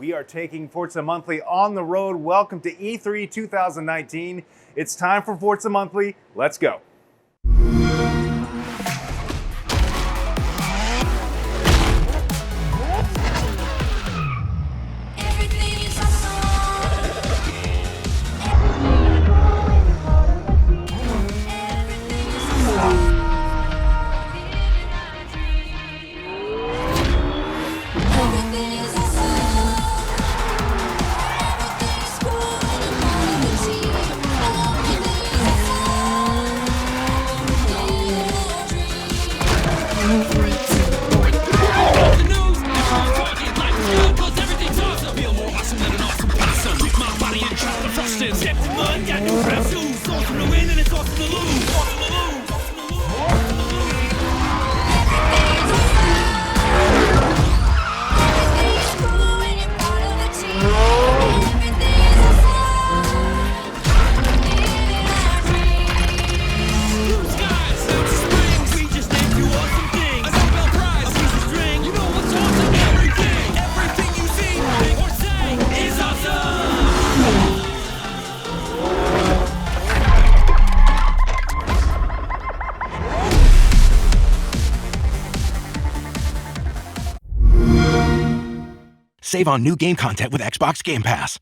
We are taking Forza Monthly on the road. Welcome to E3 2019. It's time for Forza Monthly. Let's go. Save on new game content with Xbox Game Pass.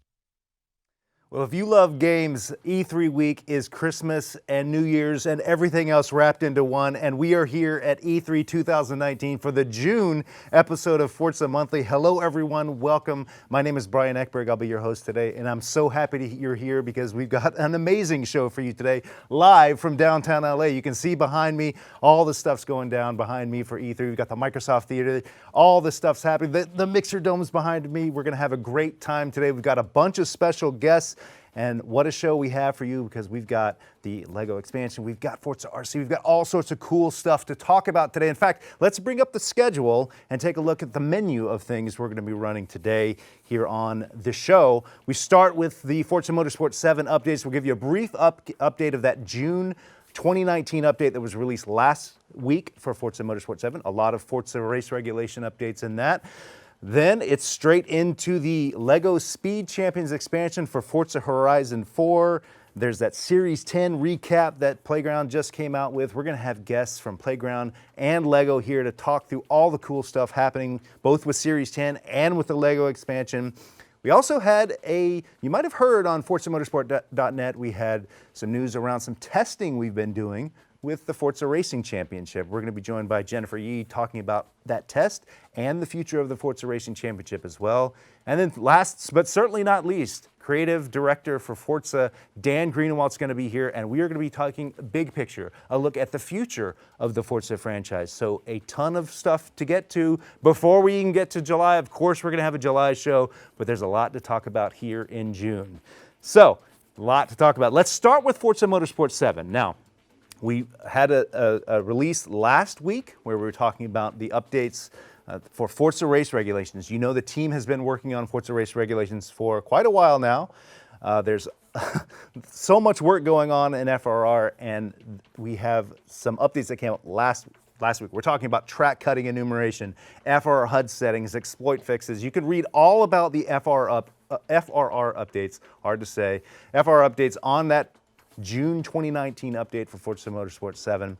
Well, if you love games, E3 week is Christmas and New Year's and everything else wrapped into one. And we are here at E3 2019 for the June episode of Forza Monthly. Hello, everyone. Welcome. My name is Brian Eckberg. I'll be your host today. And I'm so happy you're here because we've got an amazing show for you today, live from downtown LA. You can see behind me, all the stuff's going down behind me for E3. We've got the Microsoft Theater. All the stuff's happening. The Mixer Dome's behind me. We're going to have a great time today. We've got a bunch of special guests. And what a show we have for you, because we've got the LEGO expansion, we've got Forza RC, we've got all sorts of cool stuff to talk about today. In fact, let's bring up the schedule and take a look at the menu of things we're going to be running today here on the show. We start with the Forza Motorsport 7 updates. We'll give you a brief update of that June 2019 update that was released last week for Forza Motorsport 7. A lot of Forza race regulation updates in that. Then it's straight into the LEGO Speed Champions expansion for Forza Horizon 4. There's that Series 10 recap that Playground just came out with. We're going to have guests from Playground and LEGO here to talk through all the cool stuff happening both with Series 10 and with the LEGO expansion. We also had you might have heard on ForzaMotorsport.net, we had some news around some testing we've been doing with the Forza Racing Championship. We're going to be joined by Jennifer Yee talking about that test and the future of the Forza Racing Championship as well. And then last but certainly not least, Creative Director for Forza Dan Greenawalt is going to be here, and we are going to be talking big picture, a look at the future of the Forza franchise. So a ton of stuff to get to before we even get to July. Of course, we're going to have a July show, but there's a lot to talk about here in June. So, a lot to talk about. Let's start with Forza Motorsport 7. Now, we had a release last week where we were talking about the updates for Forza race regulations. You know the team has been working on Forza race regulations for quite a while now. There's so much work going on in FRR, and we have some updates that came out last week. We're talking about track cutting enumeration, FRR HUD settings, exploit fixes. You can read all about the FRR updates, hard to say, FRR updates on that June 2019 update for Forza Motorsport 7.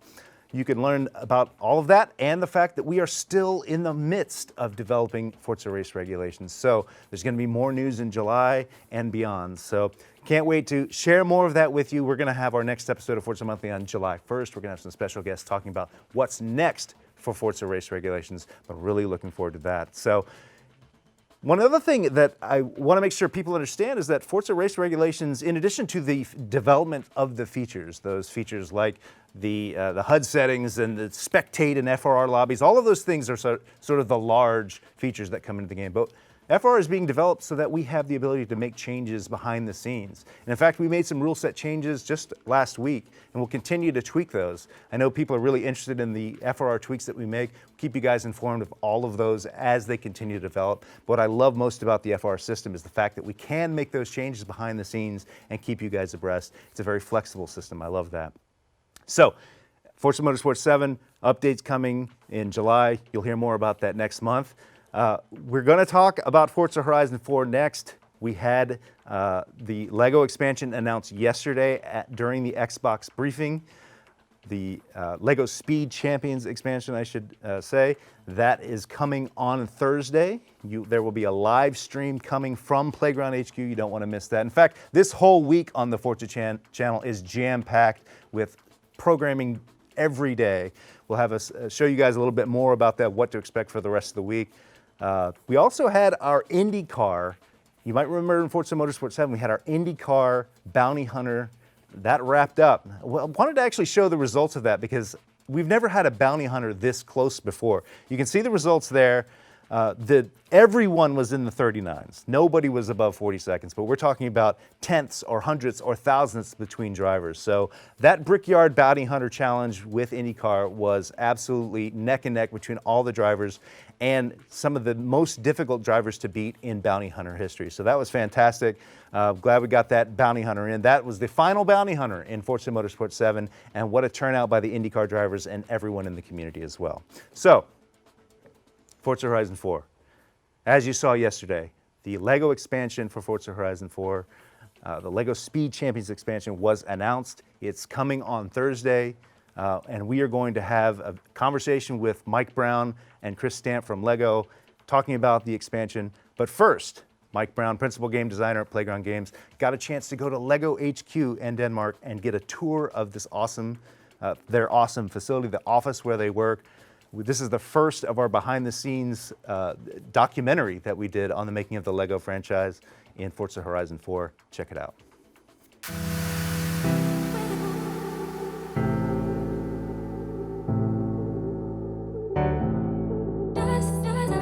You can learn about all of that and the fact that we are still in the midst of developing Forza race regulations. So there's going to be more news in July and beyond. So can't wait to share more of that with you. We're going to have our next episode of Forza Monthly on July 1st. We're going to have some special guests talking about what's next for Forza race regulations, but really looking forward to that. So one other thing that I want to make sure people understand is that Forza race regulations, in addition to the development of the features, those features like the HUD settings and the spectate and FRR lobbies, all of those things are sort of the large features that come into the game. But FRR is being developed so that we have the ability to make changes behind the scenes. And in fact, we made some rule set changes just last week, and we'll continue to tweak those. I know people are really interested in the FRR tweaks that we make. We'll keep you guys informed of all of those as they continue to develop. But what I love most about the FRR system is the fact that we can make those changes behind the scenes and keep you guys abreast. It's a very flexible system. I love that. So, Forza Motorsport 7, updates coming in July. You'll hear more about that next month. We're going to talk about Forza Horizon 4 next. We had the LEGO expansion announced yesterday during the Xbox briefing. The LEGO Speed Champions expansion, I should say, that is coming on Thursday. There will be a live stream coming from Playground HQ. You don't want to miss that. In fact, this whole week on the Forza channel is jam-packed with programming every day. We'll have us show you guys a little bit more about that, what to expect for the rest of the week. We also had our IndyCar. You might remember in Forza Motorsport 7, we had our IndyCar Bounty Hunter. That wrapped up. Well, I wanted to actually show the results of that because we've never had a bounty hunter this close before. You can see the results there. Everyone was in the 39s. Nobody was above 40 seconds, but we're talking about tenths or hundredths or thousandths between drivers. So that Brickyard Bounty Hunter Challenge with IndyCar was absolutely neck and neck between all the drivers and some of the most difficult drivers to beat in Bounty Hunter history. So that was fantastic. Glad we got that Bounty Hunter in. That was the final Bounty Hunter in Forza Motorsport 7, and what a turnout by the IndyCar drivers and everyone in the community as well. So, Forza Horizon 4. As you saw yesterday, the LEGO expansion for Forza Horizon 4, the LEGO Speed Champions expansion was announced. It's coming on Thursday, and we are going to have a conversation with Mike Brown and Chris Stamp from LEGO talking about the expansion. But first, Mike Brown, principal game designer at Playground Games, got a chance to go to LEGO HQ in Denmark and get a tour of this their awesome facility, the office where they work. This is the first of our behind-the-scenes documentary that we did on the making of the LEGO franchise in Forza Horizon 4. Check it out.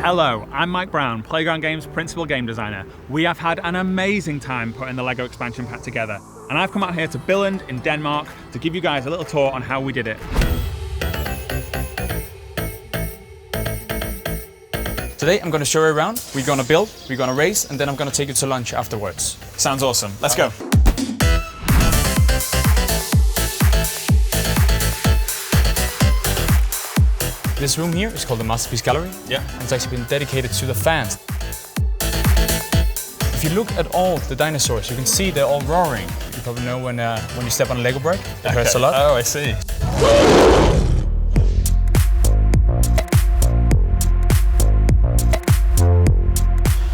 Hello, I'm Mike Brown, Playground Games Principal Game Designer. We have had an amazing time putting the LEGO expansion pack together, and I've come out here to Billund in Denmark to give you guys a little tour on how we did it. Today I'm going to show you around, we're going to build, we're going to race, and then I'm going to take you to lunch afterwards. Sounds awesome. Let's go. This room here is called the Masterpiece Gallery. Yeah. And it's actually been dedicated to the fans. If you look at all the dinosaurs, you can see they're all roaring. You probably know when you step on a Lego brick, it hurts a lot. Oh, I see.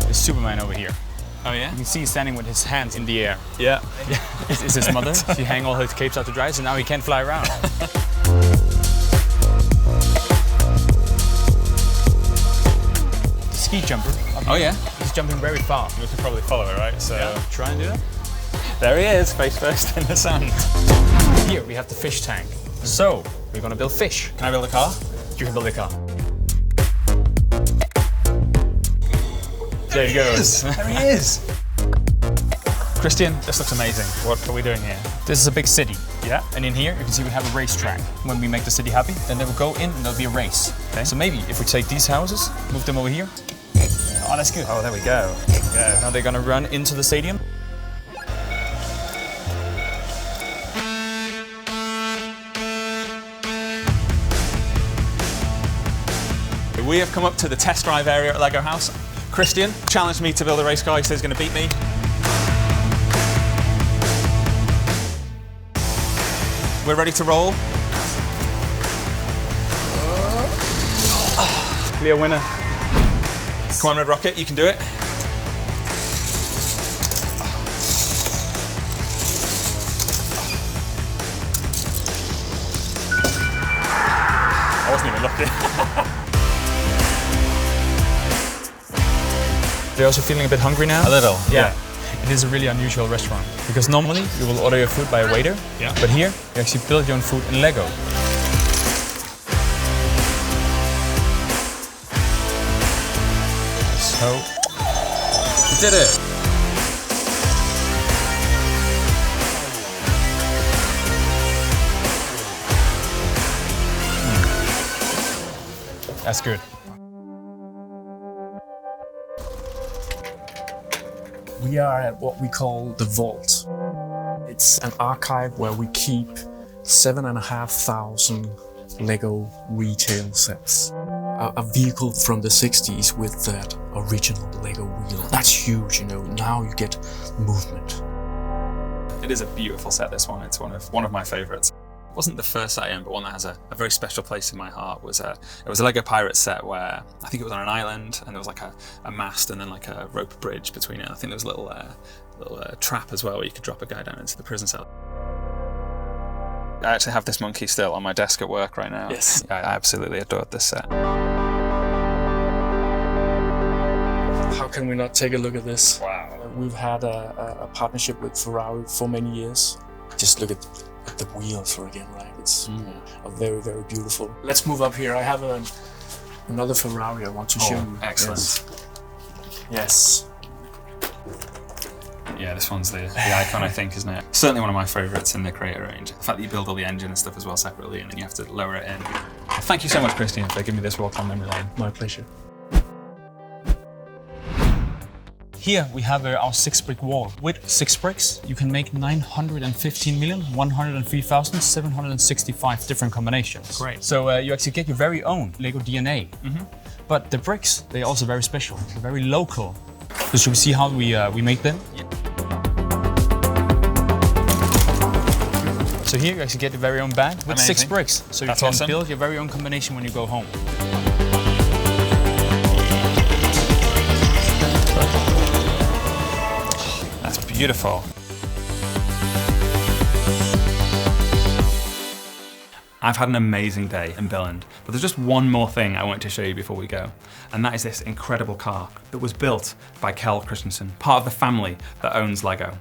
There's Superman over here. Oh yeah? You can see he's standing with his hands in the air. Yeah. This is his mother. She hang all her capes out to dry, so now he can't fly around. Ski jumper. Oh yeah? He's jumping very far. We could probably follow it, right? So Yeah, try and do that. there he is, face first in the sand. Here we have the fish tank. So, we're gonna build fish. Can I build a car? You can build a car. There he goes. There he is. Christian, This looks amazing. What are we doing here? this is a big city. Yeah. And in here, you can see we have a racetrack. When we make the city happy, then they will go in and there'll be a race. Okay. So maybe if we take these houses, move them over here. Oh, that's good. Oh, there we go. Yeah. Now they're gonna run into the stadium. We have come up to the test drive area at LEGO House. Christian challenged me to build a race car. He says he's going to beat me. We're ready to roll. Clear winner. Come on, Red Rocket, you can do it. I wasn't even looking. They're also feeling a bit hungry now. A little, yeah. It is a really unusual restaurant because normally you will order your food by a waiter, Yeah. but here you actually build your own food in Lego. So, You did it. that's good. We are at what we call the Vault. It's an archive where we keep 7,500 Lego retail sets. a vehicle from the 60s with that original Lego wheel. That's huge, you know. Now you get movement. It is a beautiful set, this one. It's one of my favorites. It wasn't the first set I owned, but one that has a very special place in my heart. It was a Lego Pirate set where I think it was on an island and there was like a mast and then like a rope bridge between it. I think there was a little trap as well where you could drop a guy down into the prison cell. I actually have this monkey still on my desk at work right now. Yes. I absolutely adored this set. How can we not take a look at this? Wow. We've had a partnership with Ferrari for many years. Just look at the wheels for again, right? It's a very, very beautiful. Let's move up here. I have another Ferrari I want to show you. Excellent. Yes. Yeah, this one's the icon, I think, isn't it? Certainly one of my favourites in the Creator range. The fact that you build all the engine and stuff as well separately and then you have to lower it in. Well, thank you so much, Christian, for giving me this walk on memory lane. My pleasure. Here we have our 6-brick wall. With 6 bricks, you can make 915,103,765 different combinations. Great. So you actually get your very own Lego DNA. But the bricks, they're also very special. They're very local. So should we see how we make them? Yeah. So here you actually get your very own bag with Amazing. 6 bricks. So you can build your very own combination when you go home. That's beautiful. I've had an amazing day in Billund, but there's just one more thing I wanted to show you before we go, and that is this incredible car that was built by Kjell Christensen, part of the family that owns Lego.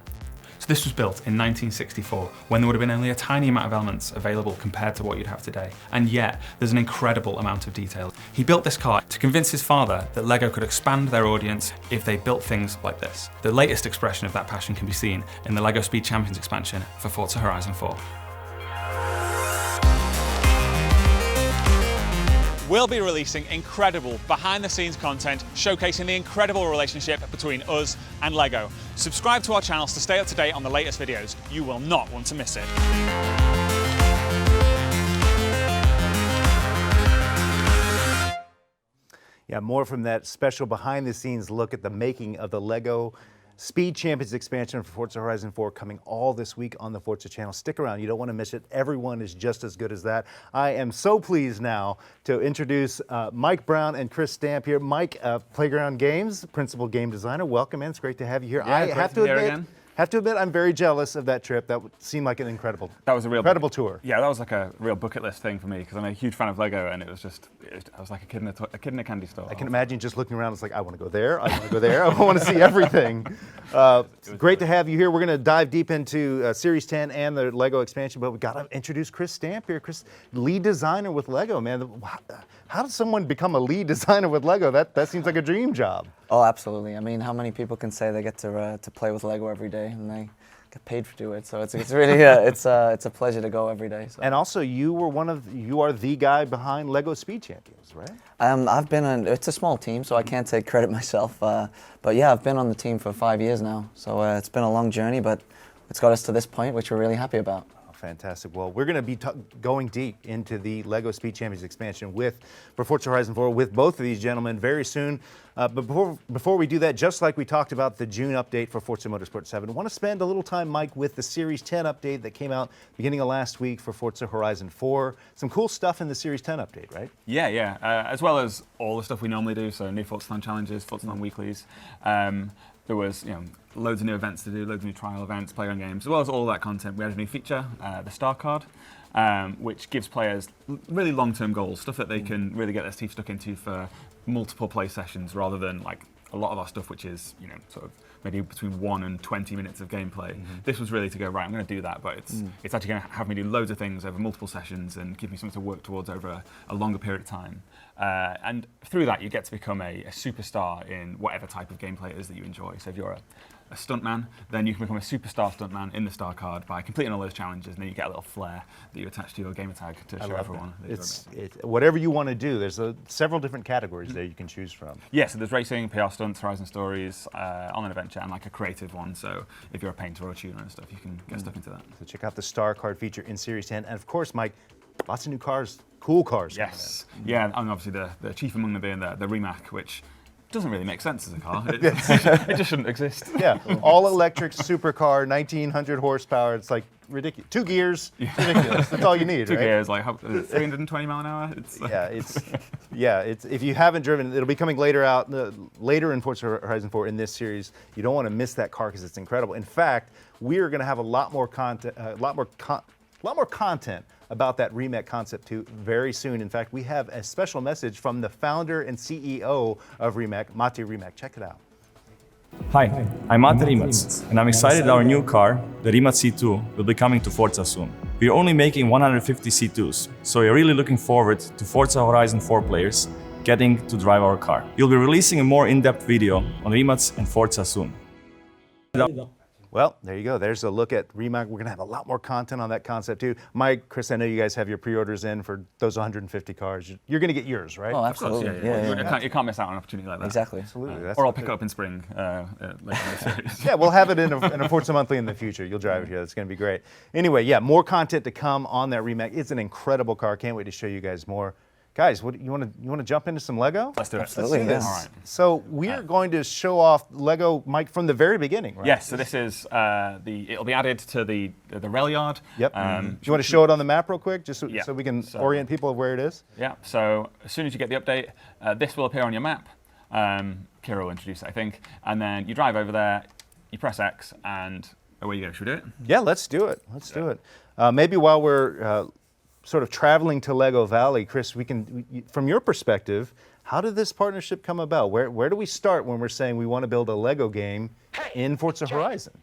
So this was built in 1964, when there would have been only a tiny amount of elements available compared to what you'd have today, and yet there's an incredible amount of detail. He built this car to convince his father that Lego could expand their audience if they built things like this. The latest expression of that passion can be seen in the LEGO Speed Champions expansion for Forza Horizon 4. We'll be releasing incredible behind-the-scenes content showcasing the incredible relationship between us and Lego. Subscribe to our channels to stay up to date on the latest videos. You will not want to miss it. Yeah, more from that special behind-the-scenes look at the making of the Lego Speed Champions expansion for Forza Horizon 4 coming all this week on the Forza channel. Stick around, you don't want to miss it. Everyone is just as good as that. I am so pleased now to introduce Mike Brown and Chris Stamp here. Mike, Playground Games, Principal Game Designer. Welcome in, it's great to have you here. Yeah, I have to admit, I'm very jealous of that trip. That seemed like an incredible tour. Yeah, that was like a real bucket list thing for me because I'm a huge fan of Lego, and I was like a kid in a candy store. I can imagine just looking around. It's like, I want to go there. I want to go there. I want to see everything. Great to have you here. We're going to dive deep into Series 10 and the Lego expansion, but we got to introduce Chris Stamp here. Chris, lead designer with Lego, man. How does someone become a lead designer with Lego? That seems like a dream job. Oh, absolutely. I mean, how many people can say they get to play with Lego every day and they get paid to do it? So it's really it's a pleasure to go every day. So. And also, you are the guy behind Lego Speed Champions, right? I've been on. It's a small team, so I can't take credit myself. But yeah, I've been on the team for 5 years now. So it's been a long journey, but it's got us to this point, which we're really happy about. Fantastic. Well, we're going to be going deep into the LEGO Speed Champions expansion for Forza Horizon 4 with both of these gentlemen very soon. But before we do that, just like we talked about the June update for Forza Motorsport 7, I want to spend a little time, Mike, with the Series 10 update that came out beginning of last week for Forza Horizon 4. Some cool stuff in the Series 10 update, right? Yeah. As well as all the stuff we normally do, so new Forzathon challenges, Forzathon weeklies. There was, loads of new events to do, loads of new trial events, playground games, as well as all that content. We had a new feature, the Star Card, which gives players really long-term goals, stuff that they can really get their teeth stuck into for multiple play sessions, rather than like a lot of our stuff, which is sort of maybe between 1 and 20 minutes of gameplay. This was really to go, right, I'm going to do that, but it's actually going to have me do loads of things over multiple sessions and give me something to work towards over a longer period of time. And through that, you get to become a superstar in whatever type of gameplay it is that you enjoy. So if you're a stuntman, then you can become a superstar stuntman in the Star Card by completing all those challenges, and then you get a little flair that you attach to your gamer tag to show everyone. It's whatever you want to do. There's several different categories there you can choose from. Yeah, so there's racing, PR stunts, Horizon stories, online adventure, and like a creative one. So if you're a painter or a tuner and stuff, you can get stuck into that. So check out the Star Card feature in Series 10. And of course, Mike, lots of new cars, cool cars. Yes. Yeah, and obviously the chief among them being the Rimac, which doesn't really make sense as a car. It just shouldn't exist. Yeah, all electric supercar, 1900 horsepower. It's like ridiculous. 2 gears, ridiculous. That's all you need, Two right? gears, like 320 mile an hour. It's if you haven't driven, it'll be coming later in Forza Horizon 4 in this series. You don't want to miss that car because it's incredible. In fact, we are going to have a lot more content, about that Rimac Concept 2 very soon. In fact, we have a special message from the founder and CEO of Rimac, Mate Rimac. Check it out. Hi, I'm Mate Rimac, and I'm excited our new car, the Rimac C2, will be coming to Forza soon. We're only making 150 C2s, so we're really looking forward to Forza Horizon 4 players getting to drive our car. We'll be releasing a more in-depth video on Rimac and Forza soon. Well, there you go. There's a look at Rimac. We're going to have a lot more content on that concept too. Mike, Chris, I know you guys have your pre-orders in for those 150 cars. You're going to get yours, right? Oh, Of course, absolutely. You can't miss out on an opportunity like that. Exactly. Absolutely. That's Or I'll pick it up in spring later in the series. Yeah, we'll have it in a Forza Monthly in the future. You'll drive it here. That's going to be great. Anyway, yeah, more content to come on that Rimac. It's an incredible car. Can't wait to show you guys more. Guys, what you want to jump into some Lego? Let's do it. Absolutely, Let's do this. yeah. All right. So we are going to show off Lego, Mike, from the very beginning, right? Yes, so this is it'll be added to the rail yard. Yep. Do you want to show it on the map real quick, just so we can So- orient people of where it is? Yeah, so as soon as you get the update, this will appear on your map. Kira will introduce it, I think. And then you drive over there, you press X, and away you go. Should we do it? Yeah, let's do it. Let's do it. Maybe while we're sort of traveling to Lego Valley, Chris, from your perspective, how did this partnership come about? Where do we start when we're saying we want to build a Lego game in Forza Horizon?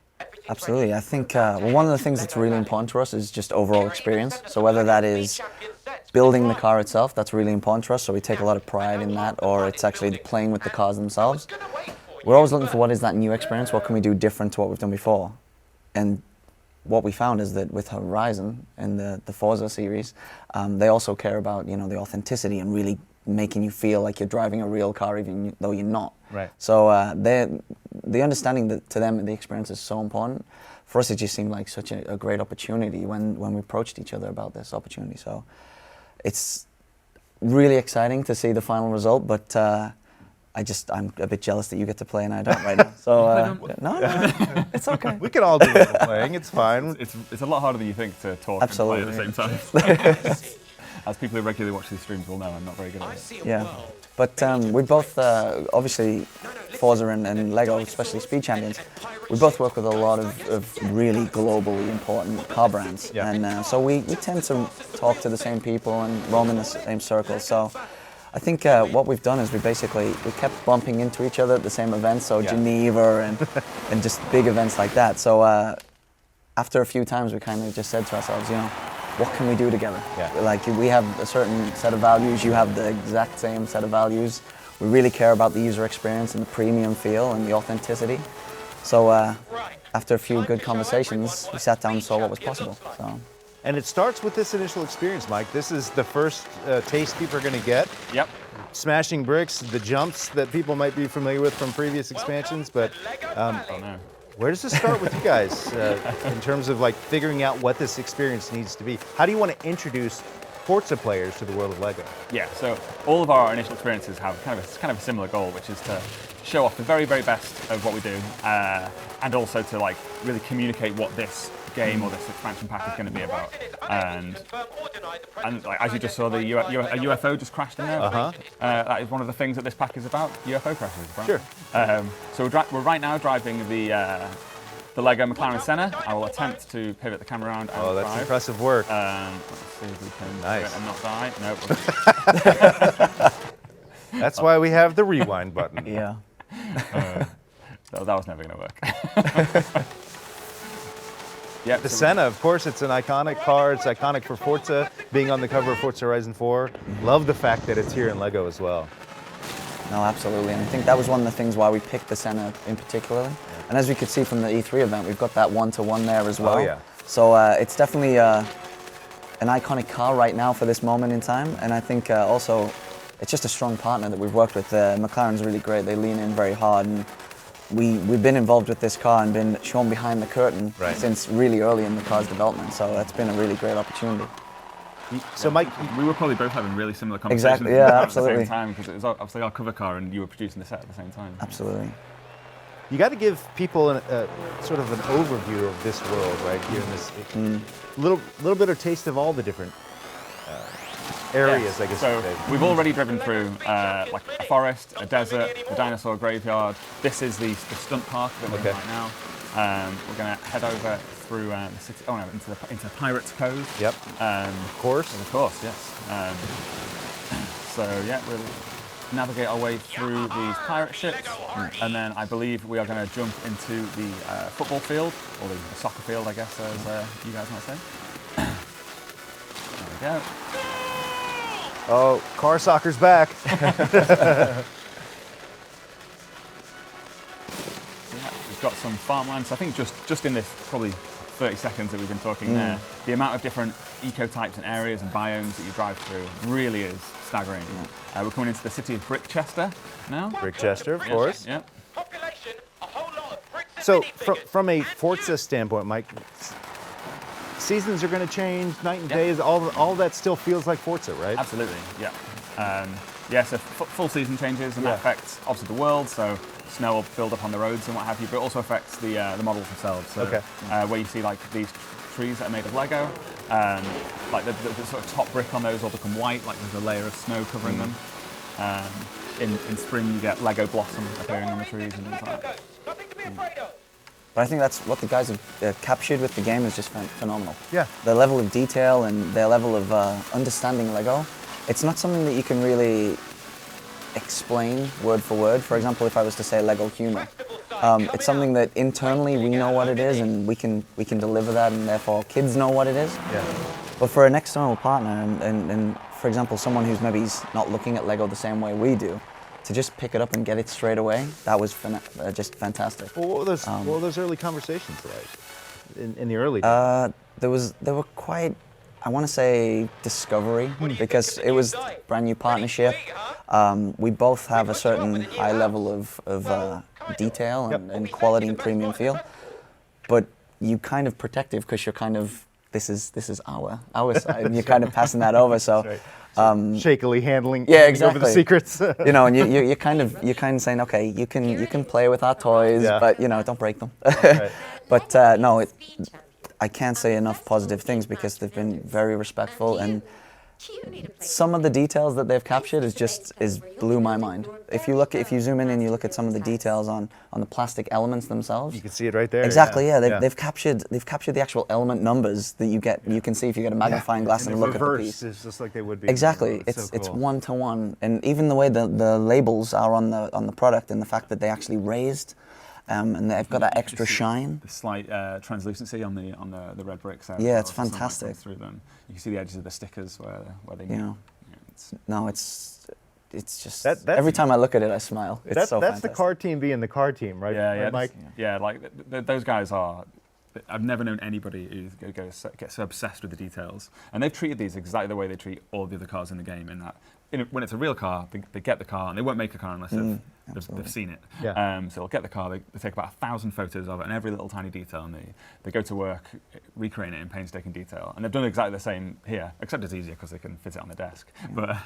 Absolutely. I think well, one of the things that's really important to us is just overall experience. So whether that is building the car itself, that's really important to us. So we take a lot of pride in that, or it's actually playing with the cars themselves. We're always looking for what is that new experience, what can we do different to what we've done before. And what we found is that with Horizon and the Forza series, they also care about the authenticity and really making you feel like you're driving a real car even though you're not. Right. So the understanding that to them the experience is so important. For us, it just seemed like such a great opportunity when we approached each other about this opportunity. So it's really exciting to see the final result, but I'm a bit jealous that you get to play and I don't right now. So no, it's okay. We can all do it playing. It's fine. It's a lot harder than you think to talk Absolutely. and play at the same time. As people who regularly watch these streams will know, I'm not very good at it. Yeah, but we both obviously Forza and Lego, especially Speed Champions. We both work with a lot of really globally important car brands, Yeah. and so we tend to talk to the same people and roam in the same circles. So I think what we've done is we kept bumping into each other at the same events, so Geneva and just big events like that. So after a few times, we kind of just said to ourselves, what can we do together? Yeah. Like we have a certain set of values, you have the exact same set of values. We really care about the user experience and the premium feel and the authenticity. So after a few good conversations, we sat down and saw what was possible. So. And it starts with this initial experience, Mike. This is the first taste people are going to get. Yep. Smashing bricks, the jumps that people might be familiar with from previous expansions, but where does this start with you guys in terms of figuring out what this experience needs to be? How do you want to introduce Forza players to the world of Lego? Yeah, so all of our initial experiences have kind of a similar goal, which is to show off the very, very best of what we do, and also to really communicate what this game or this expansion pack is going to be about. And as you just saw, a UFO just crashed in there. That is one of the things that this pack is about. UFO crashes. Right? Sure. So we're right now driving the Lego McLaren Senna. I will attempt to pivot the camera around and that's drive. impressive work. Let's see if we can do Nice. it and not die. No. That's why we have the rewind button. Yeah. That was never going to work. Yeah, The Senna, of course, it's an iconic car. It's iconic for Forza, being on the cover of Forza Horizon 4. Love the fact that it's here in Lego as well. No, absolutely. And I think that was one of the things why we picked the Senna in particular. And as we could see from the E3 event, we've got that one-to-one there as well. Oh, yeah. So it's definitely an iconic car right now for this moment in time. And I think also it's just a strong partner that we've worked with. McLaren's really great. They lean in very hard. And we've been involved with this car and been shown behind the curtain Right. since really early in the car's development. So that's been a really great opportunity. So Mike, We were probably both having really similar conversations Exactly, yeah, at absolutely. the same time, because it was obviously our cover car and you were producing the set at the same time. Absolutely. you got to give people sort of an overview of this world, right? Here in this little bit of taste of all the different areas, Yes. I guess. So you could say. we've already driven through like a forest, a desert, a dinosaur graveyard. This is the stunt park that we're in right now. We're going to head over through the city. Oh no, into Pirates Cove. Yep. Of course. Of course, yes. So yeah, we'll navigate our way through these pirate ships, and then I believe we are going to jump into the football field, or the soccer field, I guess, as you guys might say. There we go. Oh, car soccer's back. Yeah, we've got some farmland. So I think just in this probably 30 seconds that we've been talking there, the amount of different ecotypes and areas and biomes that you drive through really is staggering. We're coming into the city of Brickchester now. Brickchester, of course. Yeah. So from a Forza standpoint, Mike, seasons are going to change, night and days, all that still feels like Forza, right? Absolutely, yeah. Yeah, so full season changes, and that affects obviously the world, so snow will build up on the roads and what have you, but it also affects the models themselves. So, where you see like these trees that are made of Lego, like the sort of top brick on those will become white, like there's a layer of snow covering them. In spring you get Lego blossom appearing on the trees and things like that. But I think that's what the guys have captured with the game is just phenomenal. Yeah. The level of detail and their level of understanding Lego, it's not something that you can really explain word for word. For example, if I was to say Lego humor, it's something that internally we know what it is and we can deliver that, and therefore kids know what it is. Yeah. But for an external partner and for example, someone who's maybe not looking at Lego the same way we do, to just pick it up and get it straight away, that was just fantastic. Well, what were those early conversations like in the early days? There were quite, I want to say, discovery, because it was a brand new partnership. We both have a certain high level of detail and quality and premium feel, but you kind of protective because you're kind of, this is our side, and you're kind of passing that over. So. Shakily handling exactly. over the secrets. You know, and you're kind of saying, okay, you can play with our toys, but don't break them. Right. But no, I can't say enough positive things because they've been very respectful, and some of the details that they've captured is blew my mind. If you zoom in and you look at some of the details on the plastic elements themselves, You can see it right there. Exactly, yeah. They've captured the actual element numbers that you can see if you get a magnifying glass and look at the piece. It's just like they would be. Exactly, It's it's so cool. 1-to-1, and even the way the labels are on the product, and the fact that they actually raised, and they've got that extra shine. The slight translucency on the red bricks. Yeah, it's as sunlight fantastic. comes through them. You can see the edges of the stickers where they meet. It's just That's- every time I look at it, I smile. It's That's so the fantastic. car team being the car team, right? Yeah, Right, Mike. like those guys are. I've never known anybody who gets so obsessed with the details, and they've treated these exactly the way they treat all the other cars in the game. In that, when it's a real car, they get the car, and they won't make a car unless they've seen it. Yeah. So they'll get the car. They take about 1,000 photos of it, and every little tiny detail, and they go to work recreating it in painstaking detail. And they've done exactly the same here, except it's easier because they can fit it on the desk. But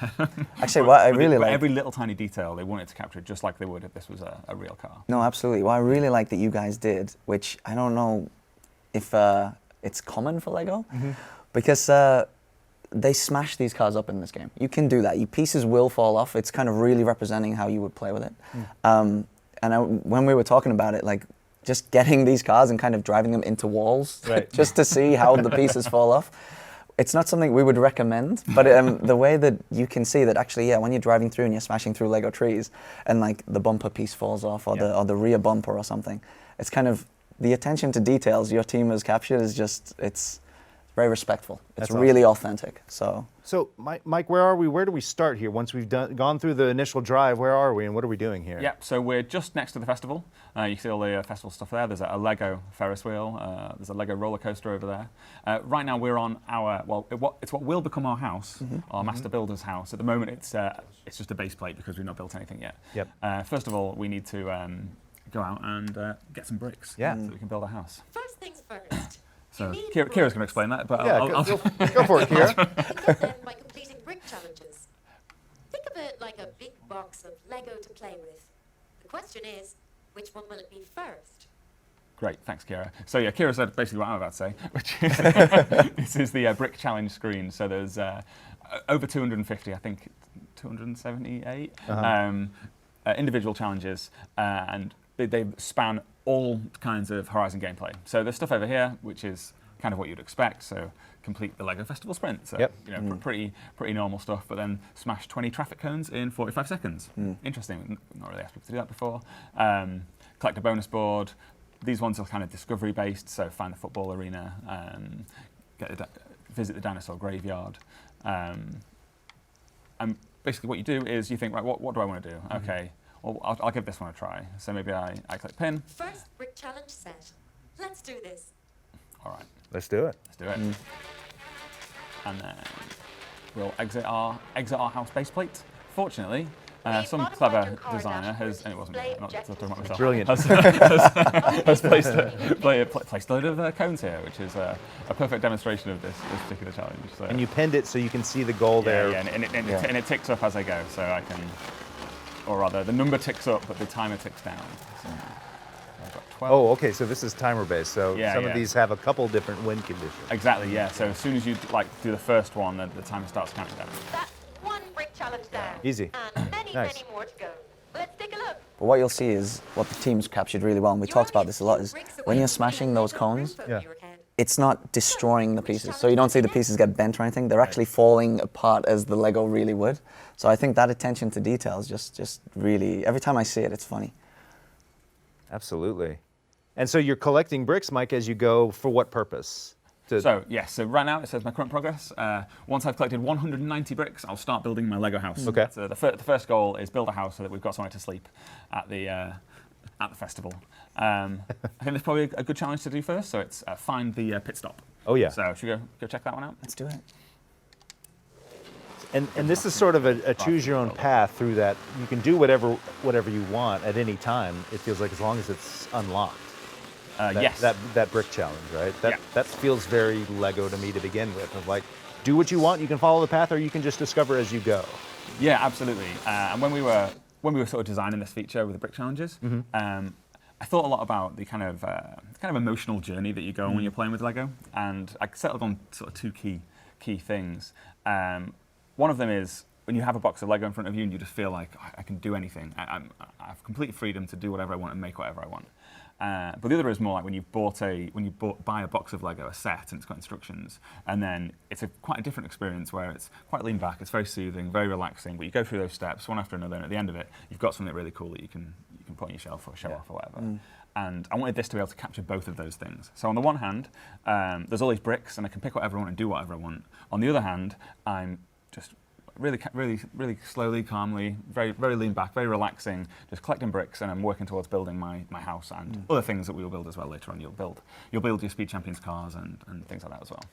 Actually, what I really like. every little tiny detail, they wanted to capture it just like they would if this was a real car. No, absolutely. What I really like that you guys did, which I don't know if it's common for Lego, because they smash these cars up in this game. You can do that. Your pieces will fall off. It's kind of really representing how you would play with it. When we were talking about it, like just getting these cars and kind of driving them into walls, just to see how the pieces fall off. It's not something we would recommend, but the way that you can see that actually, when you're driving through and you're smashing through Lego trees, and like the bumper piece falls off, or the rear bumper or something, it's kind of the attention to details your team has captured is just, it's very respectful. It's really authentic. So Mike, where are we? Where do we start here? Once we've gone through the initial drive, where are we and what are we doing here? Yeah, so we're just next to the festival. You can see all the festival stuff there. There's a Lego Ferris wheel. There's a Lego roller coaster over there. Right now we're on it's what will become our house, our master builder's house. At the moment it's just a base plate because we've not built anything yet. Yep. First of all, we need to go out and get some bricks so we can build a house. First things first. So Kira's going to explain that, but Yeah, I'll go for it, Kira. Build them by completing brick challenges. Think of it like a big box of Lego to play with. The question is, which one will it be first? Great, thanks, Kira. So yeah, Kira said basically what I'm about to say, which is this is the brick challenge screen. So there's over 250, I think 278 individual challenges, and they span all kinds of Horizon gameplay. So there's stuff over here, which is kind of what you'd expect. So complete the Lego Festival Sprint. So pretty normal stuff. But then smash 20 traffic cones in 45 seconds. Interesting. Not really asked people to do that before. Collect a bonus board. These ones are kind of discovery based. So find the football arena, visit the dinosaur graveyard. And basically, what you do is you think, right, what do I want to do? Okay. Well, I'll give this one a try. So maybe I click pin. First brick challenge set. Let's do this. All right, Let's do it. let's do it. And then we'll exit our house base plate. Fortunately, some clever designer has, and it wasn't me, I'm not talking about myself. Brilliant. has placed a load of cones here, which is a perfect demonstration of this particular challenge. So. And you pinned it so you can see the goal there. Yeah, and it ticks up as I go, so I can. Or rather, the number ticks up, but the timer ticks down. So I've got 12. Oh, okay, so this is timer-based, so Yeah, some of yeah. these have a couple different win conditions. Exactly, yeah. So as soon as you do the first one, the timer starts counting down. That's one brick challenge down. Easy. And many, Nice. many more to go. Let's take a look. But what you'll see is what the team's captured really well, and we talked about this a lot, is when you're smashing those cones, it's not destroying the pieces. So you don't see the pieces get bent or anything. They're actually falling apart as the Lego really would. So I think that attention to detail is just really, every time I see it, it's funny. Absolutely. And so you're collecting bricks, Mike, as you go, for what purpose? So right now it says my current progress. Once I've collected 190 bricks, I'll start building my Lego house. Okay. So the first goal is build a house so that we've got somewhere to sleep at the festival. I think there's probably a good challenge to do first. So it's find the pit stop. Oh, yeah. So should we go check that one out? Let's do it. And this is sort of a choose your own path through that. You can do whatever you want at any time, it feels like, as long as it's unlocked. Yes. That brick challenge, right? Yeah. That feels very Lego to me to begin with. Of like, do what you want, you can follow the path, or you can just discover as you go. Yeah, absolutely. And when we were sort of designing this feature with the brick challenges, I thought a lot about the kind of emotional journey that you go on when you're playing with Lego, and I settled on sort of two key things. One of them is when you have a box of Lego in front of you and you just feel like, oh, I can do anything. I have complete freedom to do whatever I want and make whatever I want. But the other is more like when you buy a box of Lego, a set, and it's got instructions, and then it's quite a different experience where it's quite lean back, it's very soothing, very relaxing, but you go through those steps one after another, and at the end of it, you've got something really cool that you can put on your shelf or show off or whatever. And I wanted this to be able to capture both of those things. So on the one hand, there's all these bricks, and I can pick whatever I want and do whatever I want. On the other hand, I'm just really slowly, calmly, very lean back, very relaxing, just collecting bricks, and I'm working towards building my house and other things that we will build as well later on. You'll build your Speed Champions cars and things like that as well.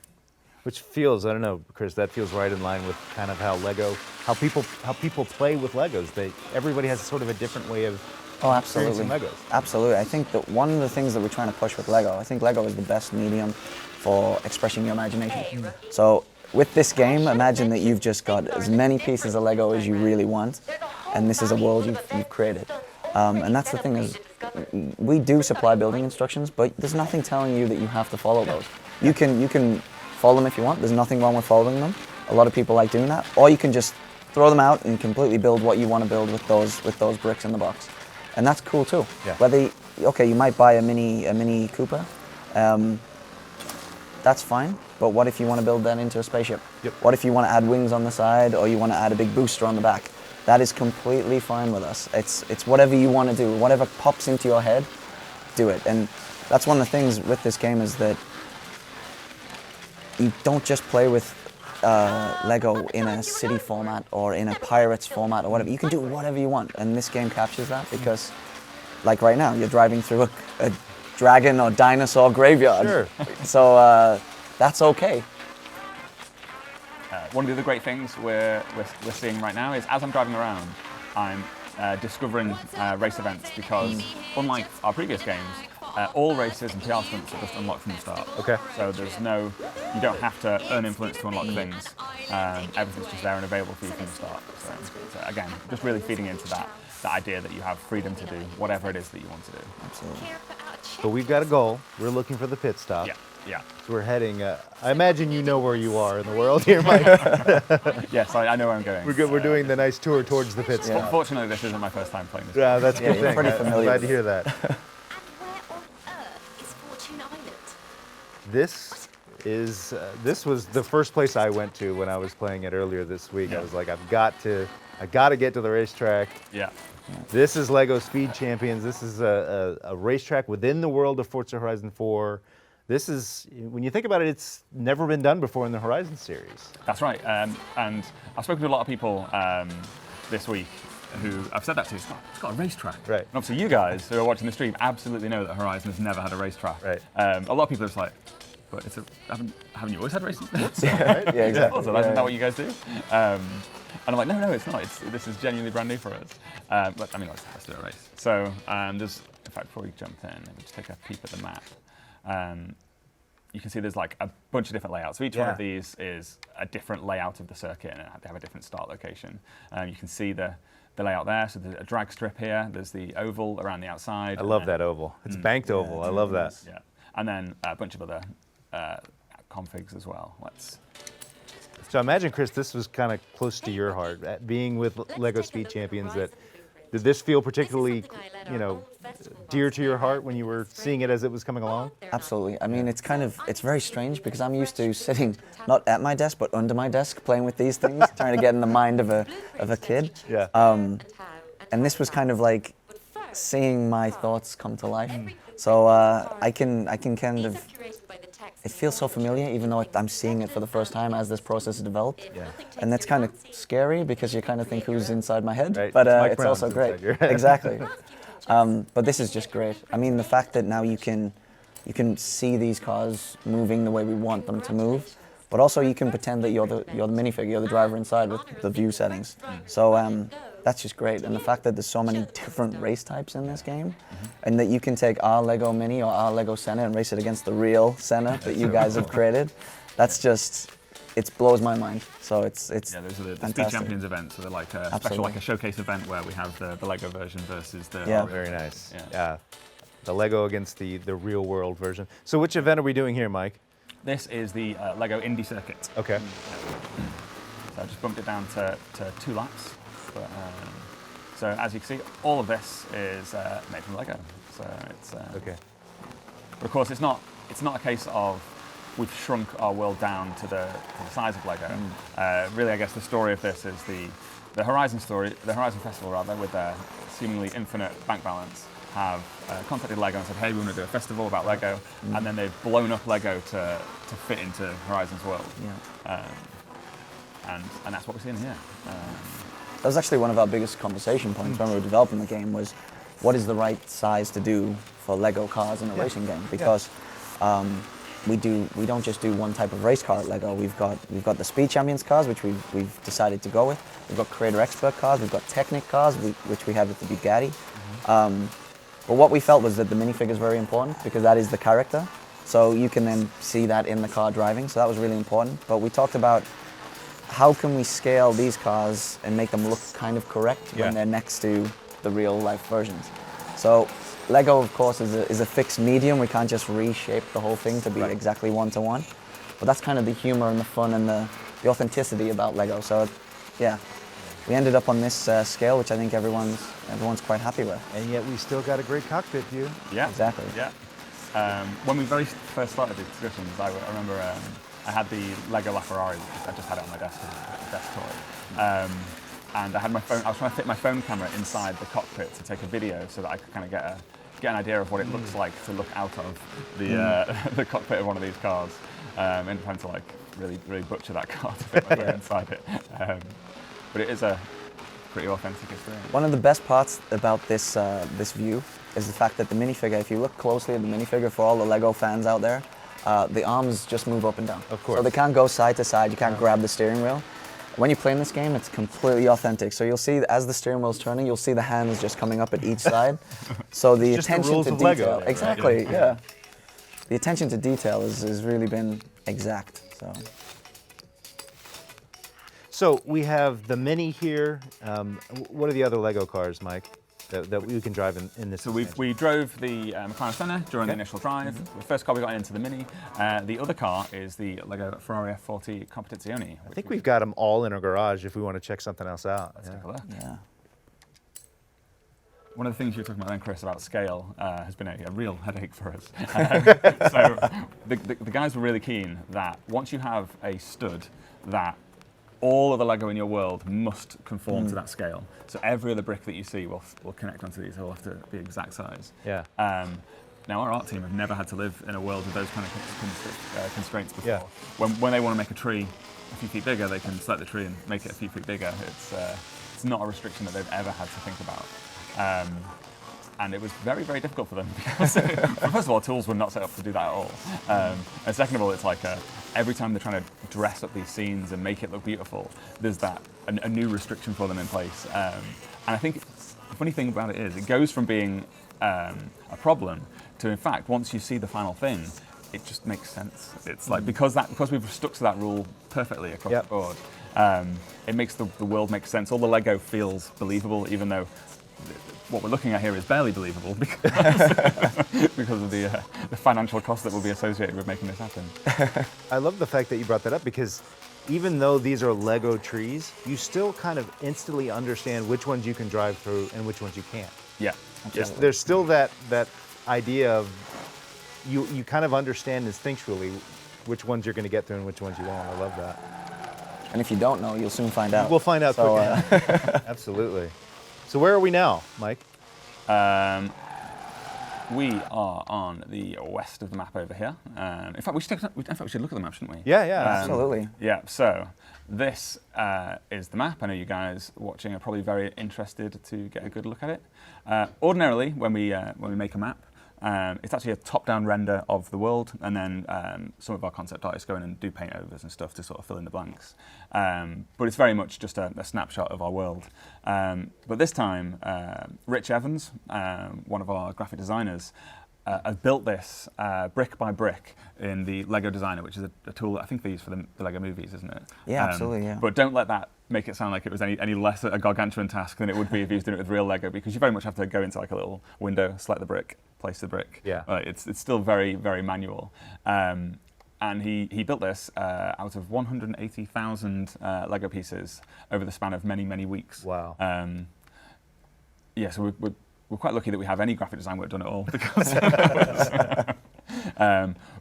Which feels, I don't know, Chris, that feels right in line with kind of how people play with Legos. Everybody has sort of a different way of absolutely. experiencing Legos. Absolutely. I think that one of the things that we're trying to push with Lego, I think Lego is the best medium for expressing your imagination. So with this game, imagine that you've just got as many pieces of Lego as you really want, and this is a world you've created. And that's the thing is, we do supply building instructions, but there's nothing telling you that you have to follow those. You can follow them if you want. There's nothing wrong with following them. A lot of people like doing that. Or you can just throw them out and completely build what you want to build with those bricks in the box, and that's cool too. Yeah. Whether you might buy a mini Cooper. That's fine, but what if you want to build that into a spaceship? Yep. What if you want to add wings on the side, or you want to add a big booster on the back? That is completely fine with us. It's whatever you want to do. Whatever pops into your head, do it. And that's one of the things with this game is that you don't just play with Lego in a city format or in a Pirates format or whatever. You can do whatever you want, and this game captures that because, like right now, you're driving through a dragon or dinosaur graveyard. Sure. So that's okay. One of the other great things we're seeing right now is as I'm driving around, I'm discovering race events because unlike our previous games, all races and PR stunts are just unlocked from the start. Okay. So you don't have to earn influence to unlock things. Everything's just there and available for you from the start. So again, just really feeding into that idea that you have freedom to do whatever it is that you want to do. Absolutely. But we've got a goal. We're looking for the pit stop. Yeah. So we're heading. I imagine you know where you are in the world here, Mike. Yes, I know where I'm going. We're good. We're doing the nice tour towards the pit stop. Unfortunately, this isn't my first time playing this. Yeah, that's a good you're thing. pretty I'm familiar glad with to hear that. And where on earth is Fortune Island? This was the first place I went to when I was playing it earlier this week. Yeah. I was like, I got to get to the racetrack. Yeah. This is LEGO Speed Champions. This is a racetrack within the world of Forza Horizon 4. This is, when you think about it, it's never been done before in the Horizon series. That's right. And I've spoken to a lot of people this week who I've said that to. It's got a racetrack. Right. And obviously, you guys who are watching the stream absolutely know that Horizon has never had a racetrack. Right. A lot of people are just like, but haven't you always had racing? Yeah, exactly. So isn't that what you guys do? And I'm like, no, it's not. This is genuinely brand new for us. But I mean, let's do a race. So there's, in fact, before we jump in, let me just take a peep at the map. You can see there's like a bunch of different layouts. So each one of these is a different layout of the circuit, and they have a different start location. You can see the layout there. So there's a drag strip here. There's the oval around the outside. I love that oval. It's banked oval. I love that. Yeah. And then a bunch of other configs as well. So I imagine, Chris, this was kind of close to your heart. Being with LEGO Speed Champions, did this feel particularly, dear to your heart when you were seeing it as it was coming along? Absolutely. I mean, it's very strange because I'm used to sitting not at my desk but under my desk playing with these things, trying to get in the mind of a kid. Yeah. And this was kind of like seeing my thoughts come to life. So I can kind of. It feels so familiar, even though I'm seeing it for the first time as this process is developed. Yeah. And that's kind of scary because you kind of think who's inside my head. Right. But Mike it's Brown's also great. inside your head. Exactly. But this is just great. I mean, the fact that now you can see these cars moving the way we want them to move, but also you can pretend that you're the minifig, you're the driver inside with the view settings. So that's just great. And the fact that there's so many different race types in this game, and that you can take our Lego Mini or our Lego Senna and race it against the real Senna that you guys have created, that's just, it blows my mind. So it's those are the Speed fantastic. Champions events. So they're like a special, like a showcase event where we have the Lego version versus the. Yeah. Very nice. Yeah. The LEGO against the real world version. So which event are we doing here, Mike? This is the Lego Indy Circuit. Okay. So I just bumped it down to 2 laps. But, so as you can see, all of this is made from Lego. So it's Okay. But of course, it's not a case of we've shrunk our world down to the size of Lego. Really, I guess the story of this is the Horizon story. The Horizon Festival, rather, with their seemingly infinite bank balance, have contacted Lego and said, "Hey, we want to do a festival about Lego," and then they've blown up Lego to fit into Horizon's world. Yeah. And that's what we're seeing here. That was actually one of our biggest conversation points when we were developing the game, was what is the right size to do for Lego cars in a racing game? Because we don't just do one type of race car at Lego. We've got the Speed Champions cars, which we've decided to go with. We've got Creator Expert cars. We've got Technic cars, which we have with the Bugatti. But what we felt was that the minifig is very important because that is the character. So you can then see that in the car driving. So that was really important. But we talked about how can we scale these cars and make them look kind of correct when they're next to the real life versions. So Lego, of course, is a fixed medium. We can't just reshape the whole thing to be exactly one-to-one. But that's kind of the humor and the fun and the authenticity about Lego. So yeah, we ended up on this scale, which I think everyone's quite happy with. And yet we still got a great cockpit view. Yeah, Exactly. Yeah. When we very first started the discussions, I remember I had the Lego LaFerrari. I just had it on my desk as a desk toy. And I had my phone. I was trying to fit my phone camera inside the cockpit to take a video, so that I could kind of get an idea of what it looks like to look out of the cockpit of one of these cars, and trying to like really butcher that car to fit my phone inside it. But it is a pretty authentic experience. One of the best parts about this view is the fact that the minifigure, if you look closely at the minifigure for all the Lego fans out there, the arms just move up and down. Of course. So they can't go side to side, you can't grab the steering wheel. When you play in this game, it's completely authentic. So you'll see, as the steering wheel's turning, you'll see the hands just coming up at each side. So the just the attention rules to of detail, Lego, right? exactly, yeah. The attention to detail has really been exact. So we have the Mini here. What are the other Lego cars, Mike, that we can drive in this? So we drove the McLaren Senna during the initial drive. The first car we got into the Mini. The other car is the Lego Ferrari F40 Competizione. I think we've got them all in our garage if we want to check something else out. Let's take a look. Yeah. One of the things you were talking about then, Chris, about scale has been a real headache for us. So the guys were really keen that once you have a stud, that all of the Lego in your world must conform to that scale. So every other brick that you see will connect onto these. They'll have to be exact size. Yeah. Now our art team have never had to live in a world with those kind of constraints before. Yeah. When they want to make a tree a few feet bigger, they can select the tree and make it a few feet bigger. It's not a restriction that they've ever had to think about. And it was very, very difficult for them because, first of all, tools were not set up to do that at all. And second of all, it's like every time they're trying to dress up these scenes and make it look beautiful, there's a new restriction for them in place. And I think the funny thing about it is it goes from being a problem to, in fact, once you see the final thing, it just makes sense. It's like because we've stuck to that rule perfectly across the board, it makes the world make sense. All the Lego feels believable, even though what we're looking at here is barely believable because of the financial cost that will be associated with making this happen. I love the fact that you brought that up because even though these are Lego trees, you still kind of instantly understand which ones you can drive through and which ones you can't. Yeah. There's still that idea of you kind of understand instinctually which ones you're going to get through and which ones you won't. I love that. And if you don't know, you'll soon find out. We'll find out quickly. Absolutely. So where are we now, Mike? We are on the west of the map over here. In fact, we should look at the map, shouldn't we? Yeah, absolutely. Yeah. So this is the map. I know you guys watching are probably very interested to get a good look at it. Ordinarily, when we make a map, it's actually a top-down render of the world, and then some of our concept artists go in and do paint overs and stuff to sort of fill in the blanks. But it's very much just a snapshot of our world. But this time, Rich Evans, one of our graphic designers, has built this brick by brick in the Lego Designer, which is a tool that I think they use for the Lego movies, isn't it? Yeah, absolutely, yeah. But don't let that make it sound like it was any less a gargantuan task than it would be if you was doing it with real Lego, because you very much have to go into like a little window, select the brick, place the brick. Yeah. It's still very, very manual. And he built this out of 180,000 Lego pieces over the span of many, many weeks. Wow. Yeah, so we're quite lucky that we have any graphic design work done at all. Because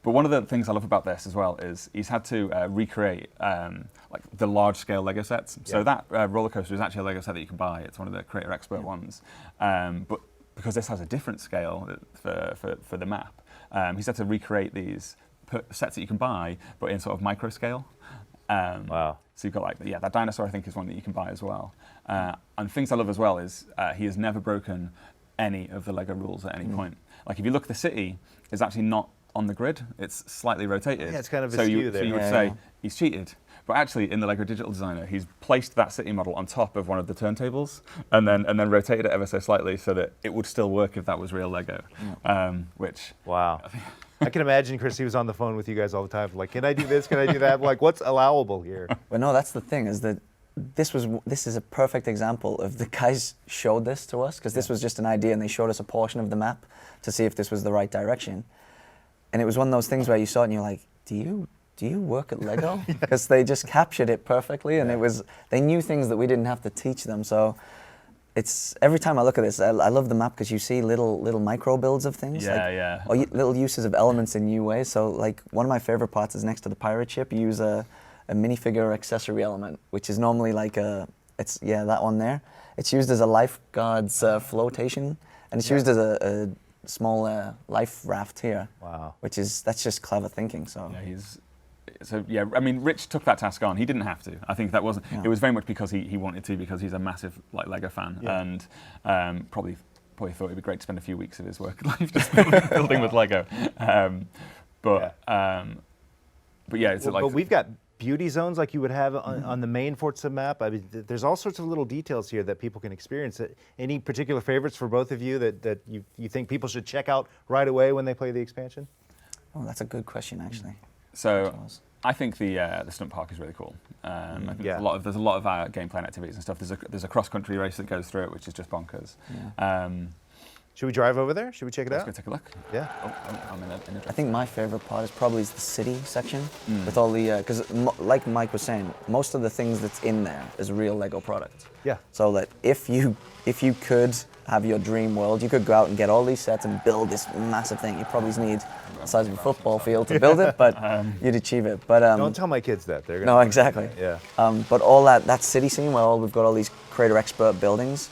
but one of the things I love about this as well is he's had to recreate like the large-scale Lego sets. Yeah. So that roller coaster is actually a Lego set that you can buy. It's one of the Creator Expert ones. But because this has a different scale for the map, he's had to recreate these sets that you can buy, but in sort of micro scale. Wow. So you've got like, that dinosaur I think is one that you can buy as well. And things I love as well is he has never broken any of the Lego rules at any point. Like if you look, the city is actually not on the grid, it's slightly rotated. Yeah, it's kind of askew there. So you would say he's cheated. But actually in the Lego Digital Designer, he's placed that city model on top of one of the turntables and then rotated it ever so slightly so that it would still work if that was real Lego. Which... Wow. I can imagine Chris, he was on the phone with you guys all the time, like, can I do this, can I do that? Like, what's allowable here? Well, no, that's the thing, is that this is a perfect example of the guys showed this to us, because this was just an idea and they showed us a portion of the map to see if this was the right direction. And it was one of those things where you saw it and you're like, do you work at Lego? Because they just captured it perfectly, and they knew things that we didn't have to teach them. So it's, every time I look at this, I love the map because you see little micro builds of things. Or little uses of elements in new ways. So like one of my favorite parts is next to the pirate ship, you use a minifigure accessory element, which is normally like that one there. It's used as a lifeguard's flotation, and it's used as a small life raft here. Wow. That's just clever thinking. So. Yeah, I mean, Rich took that task on. He didn't have to. I think that wasn't. Yeah. It was very much because he wanted to, because he's a massive Lego fan, and probably thought it'd be great to spend a few weeks of his work life just building with Lego. But yeah, it's but we've got beauty zones like you would have on the main Forza map? I mean, there's all sorts of little details here that people can experience. Any particular favorites for both of you that you think people should check out right away when they play the expansion? Oh, that's a good question, actually. So I think the stunt park is really cool. I think there's a lot of gameplay and activities and stuff. There's a cross-country race that goes through it, which is just bonkers. Yeah. Should we drive over there? Should we check it out? Let's go take a look. Yeah. I'm in a I think my favorite part is probably the city section with all the, because like Mike was saying, most of the things that's in there is real Lego product. Yeah. So that if you could have your dream world, you could go out and get all these sets and build this massive thing. You probably need the size of a football field to build it, but you'd achieve it. But don't tell my kids that. They're gonna no, exactly. Yeah. But all that city scene where we've got all these creator expert buildings,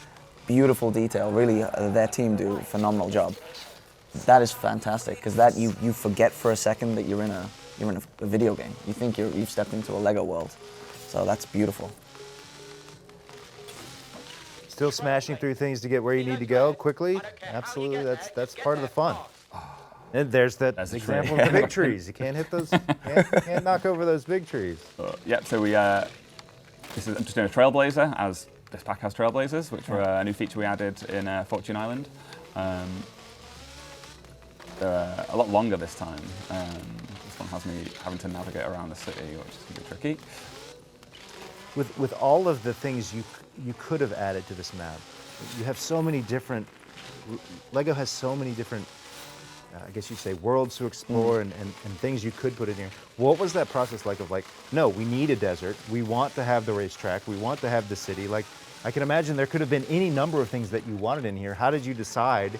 beautiful detail. Really, their team do a phenomenal job. That is fantastic because that you forget for a second that you're in a video game. You think you've stepped into a Lego world. So that's beautiful. Still smashing through things to get where you need to go quickly. Absolutely, that's part of the fun. And there's that example of the big trees. You can't hit those. Can't knock over those big trees. Yeah. So I'm just doing a Trailblazer, as this pack has Trailblazers, which were a new feature we added in Fortune Island. They're a lot longer this time. This one has me having to navigate around the city, which is going to be tricky. With all of the things you could have added to this map, you have so many different. Lego has so many different, I guess you'd say, worlds to explore and things you could put in here. What was that process like of no, we need a desert, we want to have the racetrack, we want to have the city. Like, I can imagine there could have been any number of things that you wanted in here. How did you decide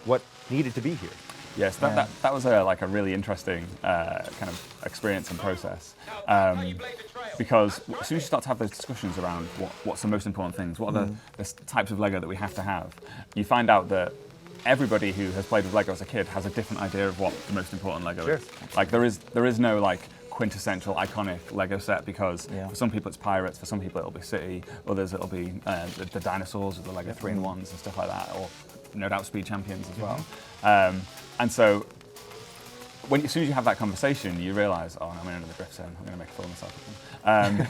what needed to be here? Yes, that was a really interesting kind of experience and process. Because as soon as you start to have those discussions around what's the most important things, what are the types of Lego that we have to have, you find out that everybody who has played with Lego as a kid has a different idea of what the most important Lego is. Like there is no quintessential iconic Lego set because for some people it's pirates, for some people it'll be city, others it'll be the dinosaurs or the Lego 3-in-1s and stuff like that, or no doubt Speed Champions as well. And so as soon as you have that conversation, you realise, oh, I'm in another drift zone, I'm going to make a fool of myself.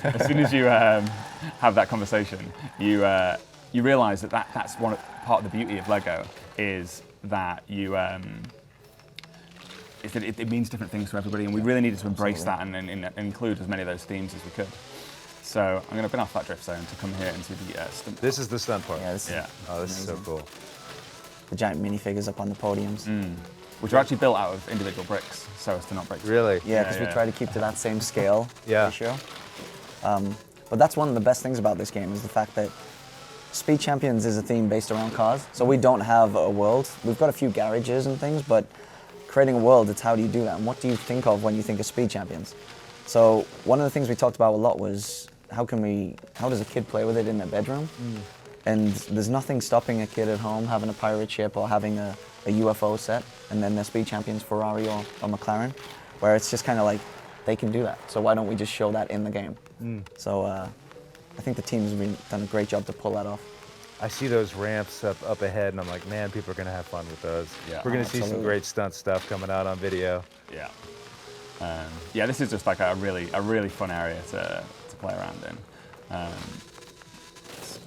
As soon as you have that conversation, you realise that's part of the beauty of Lego is that it means different things to everybody, and we really needed to embrace that and include as many of those themes as we could. So I'm going to bin off that drift zone to come here and see the stunt. This is the stunt part. Yeah. This is so cool. The giant minifigures up on the podiums. Which are actually built out of individual bricks, so as to not break. Really? Yeah, because we try to keep to that same scale ratio. But that's one of the best things about this game is the fact that Speed Champions is a theme based around cars. So we don't have a world. We've got a few garages and things, but creating a world, it's how do you do that? And what do you think of when you think of Speed Champions? So one of the things we talked about a lot was how does a kid play with it in their bedroom? And there's nothing stopping a kid at home having a pirate ship or having a UFO set, and then their Speed Champions Ferrari or McLaren, where it's just kind of like, they can do that. So why don't we just show that in the game? So I think the team's done a great job to pull that off. I see those ramps up ahead, and I'm like, man, people are going to have fun with those. Yeah. We're going to see some great stunt stuff coming out on video. Yeah. This is just like a really fun area to play around in. Let's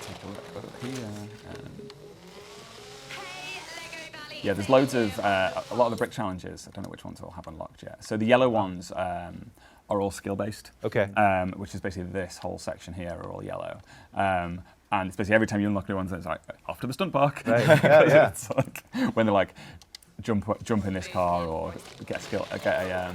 take a look over here. There's loads of a lot of the brick challenges. I don't know which ones will have unlocked yet. So the yellow ones are all skill-based. Okay. Which is basically this whole section here are all yellow. And it's basically every time you unlock new ones, it's like, off to the stunt park. Right. Yeah. It's like when they're like, jump in this car or get a.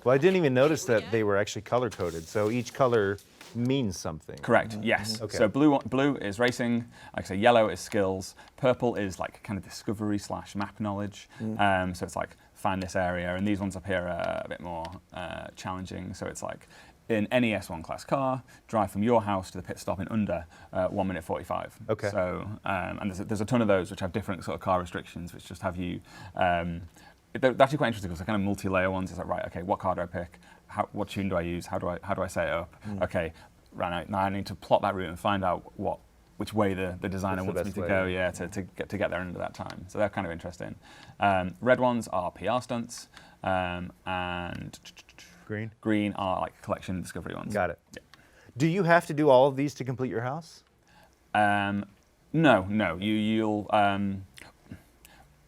Well, I didn't even notice that they were actually color-coded. So each color means something. Correct. Yes. Okay. So blue is racing. Like I say, yellow is skills. Purple is like kind of discovery / map knowledge. So it's like find this area, and these ones up here are a bit more challenging. So it's like in any S1 class car, drive from your house to the pit stop in under 1 minute 45. Okay. So and there's a ton of those which have different sort of car restrictions, which just have you. They're actually quite interesting because they're kind of multi-layer ones. It's like, right, okay, what car do I pick? What tune do I use? How do I set it up? Okay, right now I need to plot that route and find out which way the designer wants me to go. Yeah, to get there under that time. So they're kind of interesting. Red ones are PR stunts, and Green? Green are like collection discovery ones. Got it. Yeah. Do you have to do all of these to complete your house? No. You'll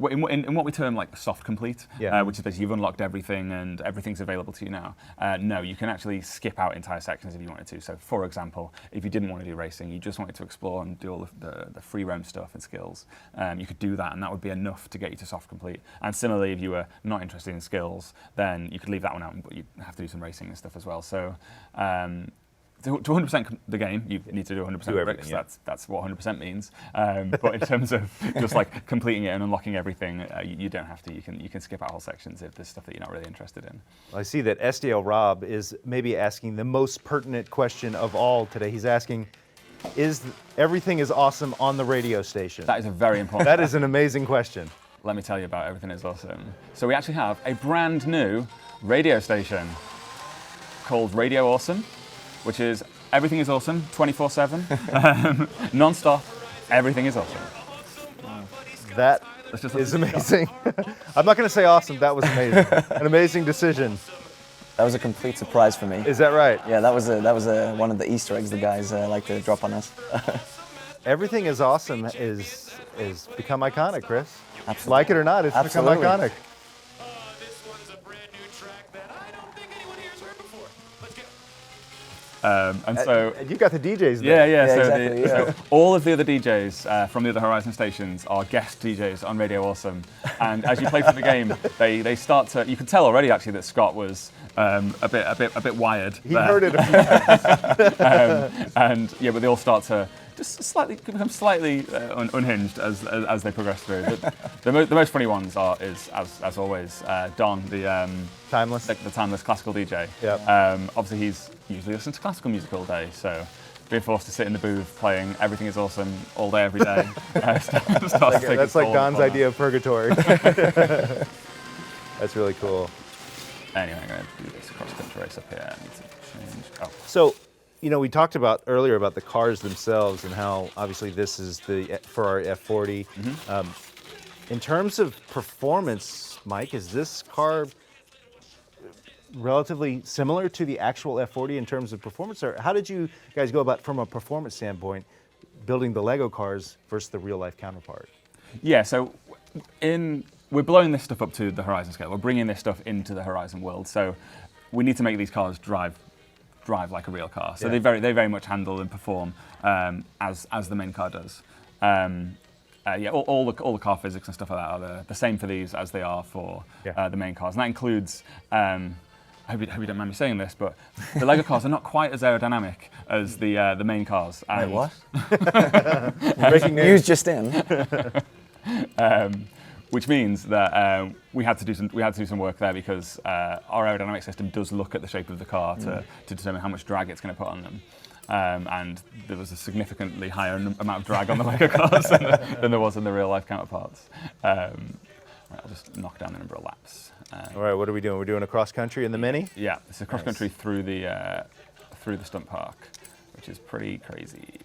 in what we term like soft complete, which is that you've unlocked everything and everything's available to you now. No, you can actually skip out entire sections if you wanted to. So, for example, if you didn't want to do racing, you just wanted to explore and do all of the free roam stuff and skills, you could do that, and that would be enough to get you to soft complete. And similarly, if you were not interested in skills, then you could leave that one out, but you'd have to do some racing and stuff as well. So. To 100% the game, you need to do 100% of it, because that's what 100% means. But in terms of just like completing it and unlocking everything, you don't have to. You can skip out whole sections if there's stuff that you're not really interested in. I see that SDL Rob is maybe asking the most pertinent question of all today. He's asking, is everything is awesome on the radio station? That is a very important That is an amazing question. Let me tell you about Everything is Awesome. So we actually have a brand new radio station called Radio Awesome, which is everything is awesome, 24/7, non-stop, everything is awesome. That is amazing. I'm not going to say awesome, that was amazing. An amazing decision. That was a complete surprise for me. Is that right? Yeah, that was one of the Easter eggs the guys like to drop on us. Everything is awesome is become iconic, Chris. Absolutely. Like it or not, it's Absolutely. become iconic. And so You got the DJs there. Yeah. So, exactly, so all of the other DJs from the other Horizon stations are guest DJs on Radio Awesome. And as you play through the game, they start to. You could tell already actually that Scott was a bit wired. He heard it a few times. And yeah, but they all start to just become slightly unhinged as they progress through. The most funny ones is as always Don, the Timeless. the timeless classical DJ. Yep. Obviously he's usually listens to classical music all day, so being forced to sit in the booth playing Everything is Awesome all day every day That's like Don's idea of purgatory. That's really cool. Anyway, I'm going to do this cross-country race up here. I need to change. Oh. So, we talked about earlier about the cars themselves and how obviously this is the Ferrari F40. In terms of performance, Mike, is this car relatively similar to the actual F40 in terms of performance? Or how did you guys go about, from a performance standpoint, building the Lego cars versus the real-life counterpart? Yeah, so we're blowing this stuff up to the Horizon scale. We're bringing this stuff into the Horizon world. So we need to make these cars drive like a real car. So they very much handle and perform as the main car does. All the car physics and stuff like that are the same for these as they are for the main cars. And that includes, I hope you don't mind me saying this, but the Lego cars are not quite as aerodynamic as the main cars. Wait, what? Breaking News just in. Which means that we had to do some work there, because our aerodynamic system does look at the shape of the car to determine how much drag it's going to put on them. And there was a significantly higher amount of drag on the Lego cars than there was in the real-life counterparts. Right, I'll just knock down the number of laps. All right, what are we doing? We're doing a cross-country in the Mini? Yeah, it's a cross-country through the stunt park, which is pretty crazy.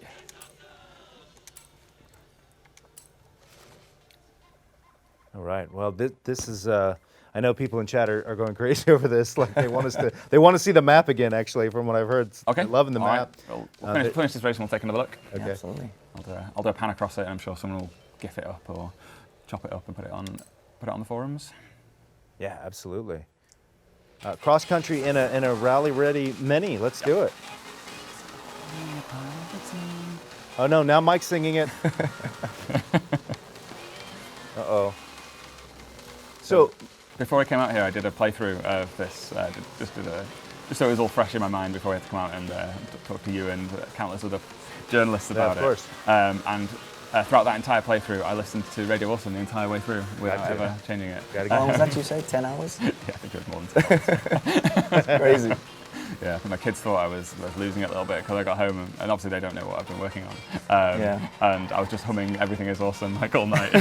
All right. Well, this is. I know people in chat are going crazy over this. Like they want us to. They want to see the map again. Actually, from what I've heard, Okay. they're loving the All map. Right. We'll finish this race and we'll take another look. Okay. Yeah, absolutely. I'll do a pan across it, and I'm sure someone will gif it up or chop it up and put it on the forums. Yeah, absolutely. Cross country in a rally ready Mini. Let's do it. Oh no! Now Mike's singing it. Uh-oh. So before I came out here, I did a playthrough of this. Just so it was all fresh in my mind before I had to come out and talk to you and countless other journalists about of course. it. And throughout that entire playthrough, I listened to Radio Awesome the entire way through without ever changing it. How long was that you say? 10 hours? Yeah, I think it was more than 10 hours. That's crazy. Yeah, I think my kids thought I was losing it a little bit because I got home, and obviously they don't know what I've been working on. And I was just humming Everything is Awesome like all night.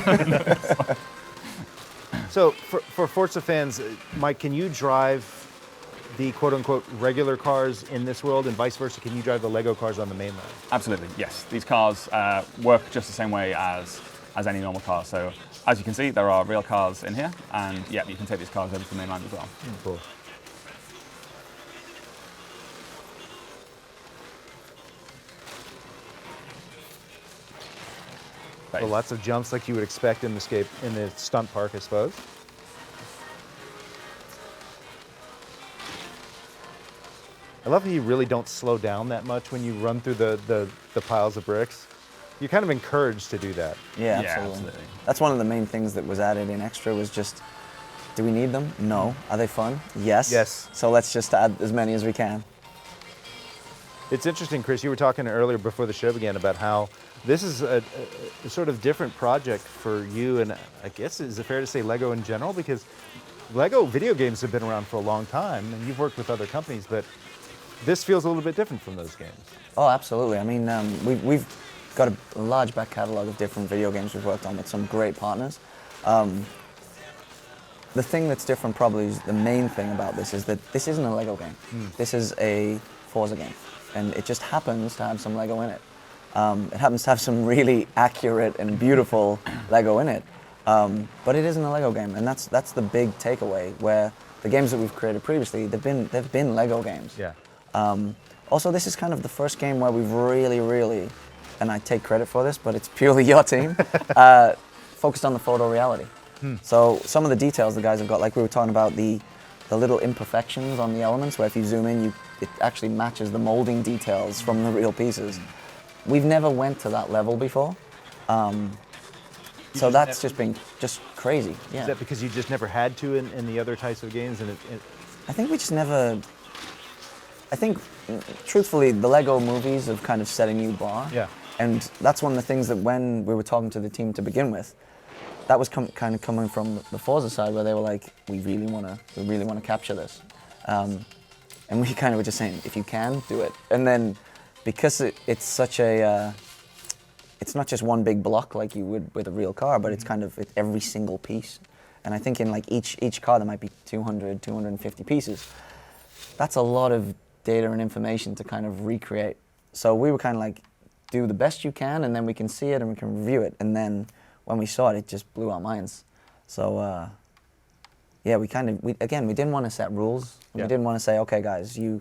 So for Forza fans, Mike, can you drive the quote-unquote regular cars in this world, and vice versa? Can you drive the Lego cars on the mainland? Absolutely, yes. These cars work just the same way as any normal car. So as you can see, there are real cars in here, and yeah, you can take these cars over to the mainland as well. Cool. space. So lots of jumps like you would expect in the stunt park, I suppose. I love how you really don't slow down that much when you run through the piles of bricks. You're kind of encouraged to do that. Yeah, Yeah, absolutely. absolutely. That's one of the main things that was added in extra was just, do we need them? No. Are they fun? Yes. Yes. So let's just add as many as we can. It's interesting, Chris, you were talking earlier before the show began about how this is a sort of different project for you, and I guess, is it fair to say Lego in general? Because Lego video games have been around for a long time, and you've worked with other companies, but this feels a little bit different from those games. Oh, absolutely. I mean, we've got a large back catalogue of different video games we've worked on with some great partners. The thing that's different, probably is the main thing about this, is that this isn't a Lego game. This is a Forza game, and it just happens to have some Lego in it. It happens to have some really accurate and beautiful Lego in it, but it isn't a Lego game, and that's the big takeaway. Where the games that we've created previously, they've been Lego games. Yeah. Also, this is kind of the first game where we've really, and I take credit for this, but it's purely your team, focused on the photo reality. So some of the details the guys have got, like we were talking about the little imperfections on the elements, where if you zoom in, it actually matches the molding details from the real pieces. We've never went to that level before. So that's just been crazy. Yeah. Is that because you just never had to in the other types of games? And I think we just never. I think, truthfully, the Lego movies have kind of set a new bar. Yeah. And that's one of the things that when we were talking to the team to begin with, that was kind of coming from the Forza side, where they were like, we really want to capture this. And we kind of were just saying, if you can, do it. And then, because it's such a, it's not just one big block like you would with a real car, but it's kind of every single piece. And I think in like each car there might be 200, 250 pieces. That's a lot of data and information to kind of recreate. So we were kind of like, do the best you can, and then we can see it and we can review it. And then when we saw it, it just blew our minds. So yeah, we didn't want to set rules. Yeah. We didn't want to say, okay guys, you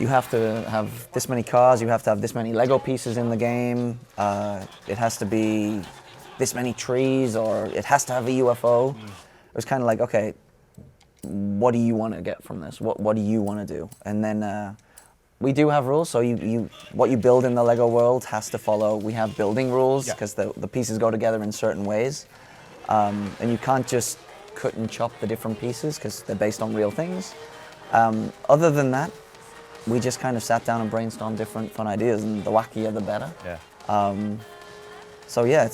have to have this many cars, you have to have this many Lego pieces in the game, it has to be this many trees, or it has to have a UFO. It was kind of like, okay, what do you want to get from this? What do you want to do? And then we do have rules, so what you build in the Lego world has to follow. We have building rules, because the pieces go together in certain ways. And you can't just cut and chop the different pieces, because they're based on real things. Other than that, we just kind of sat down and brainstormed different fun ideas, and the wackier the better. Yeah. So yeah,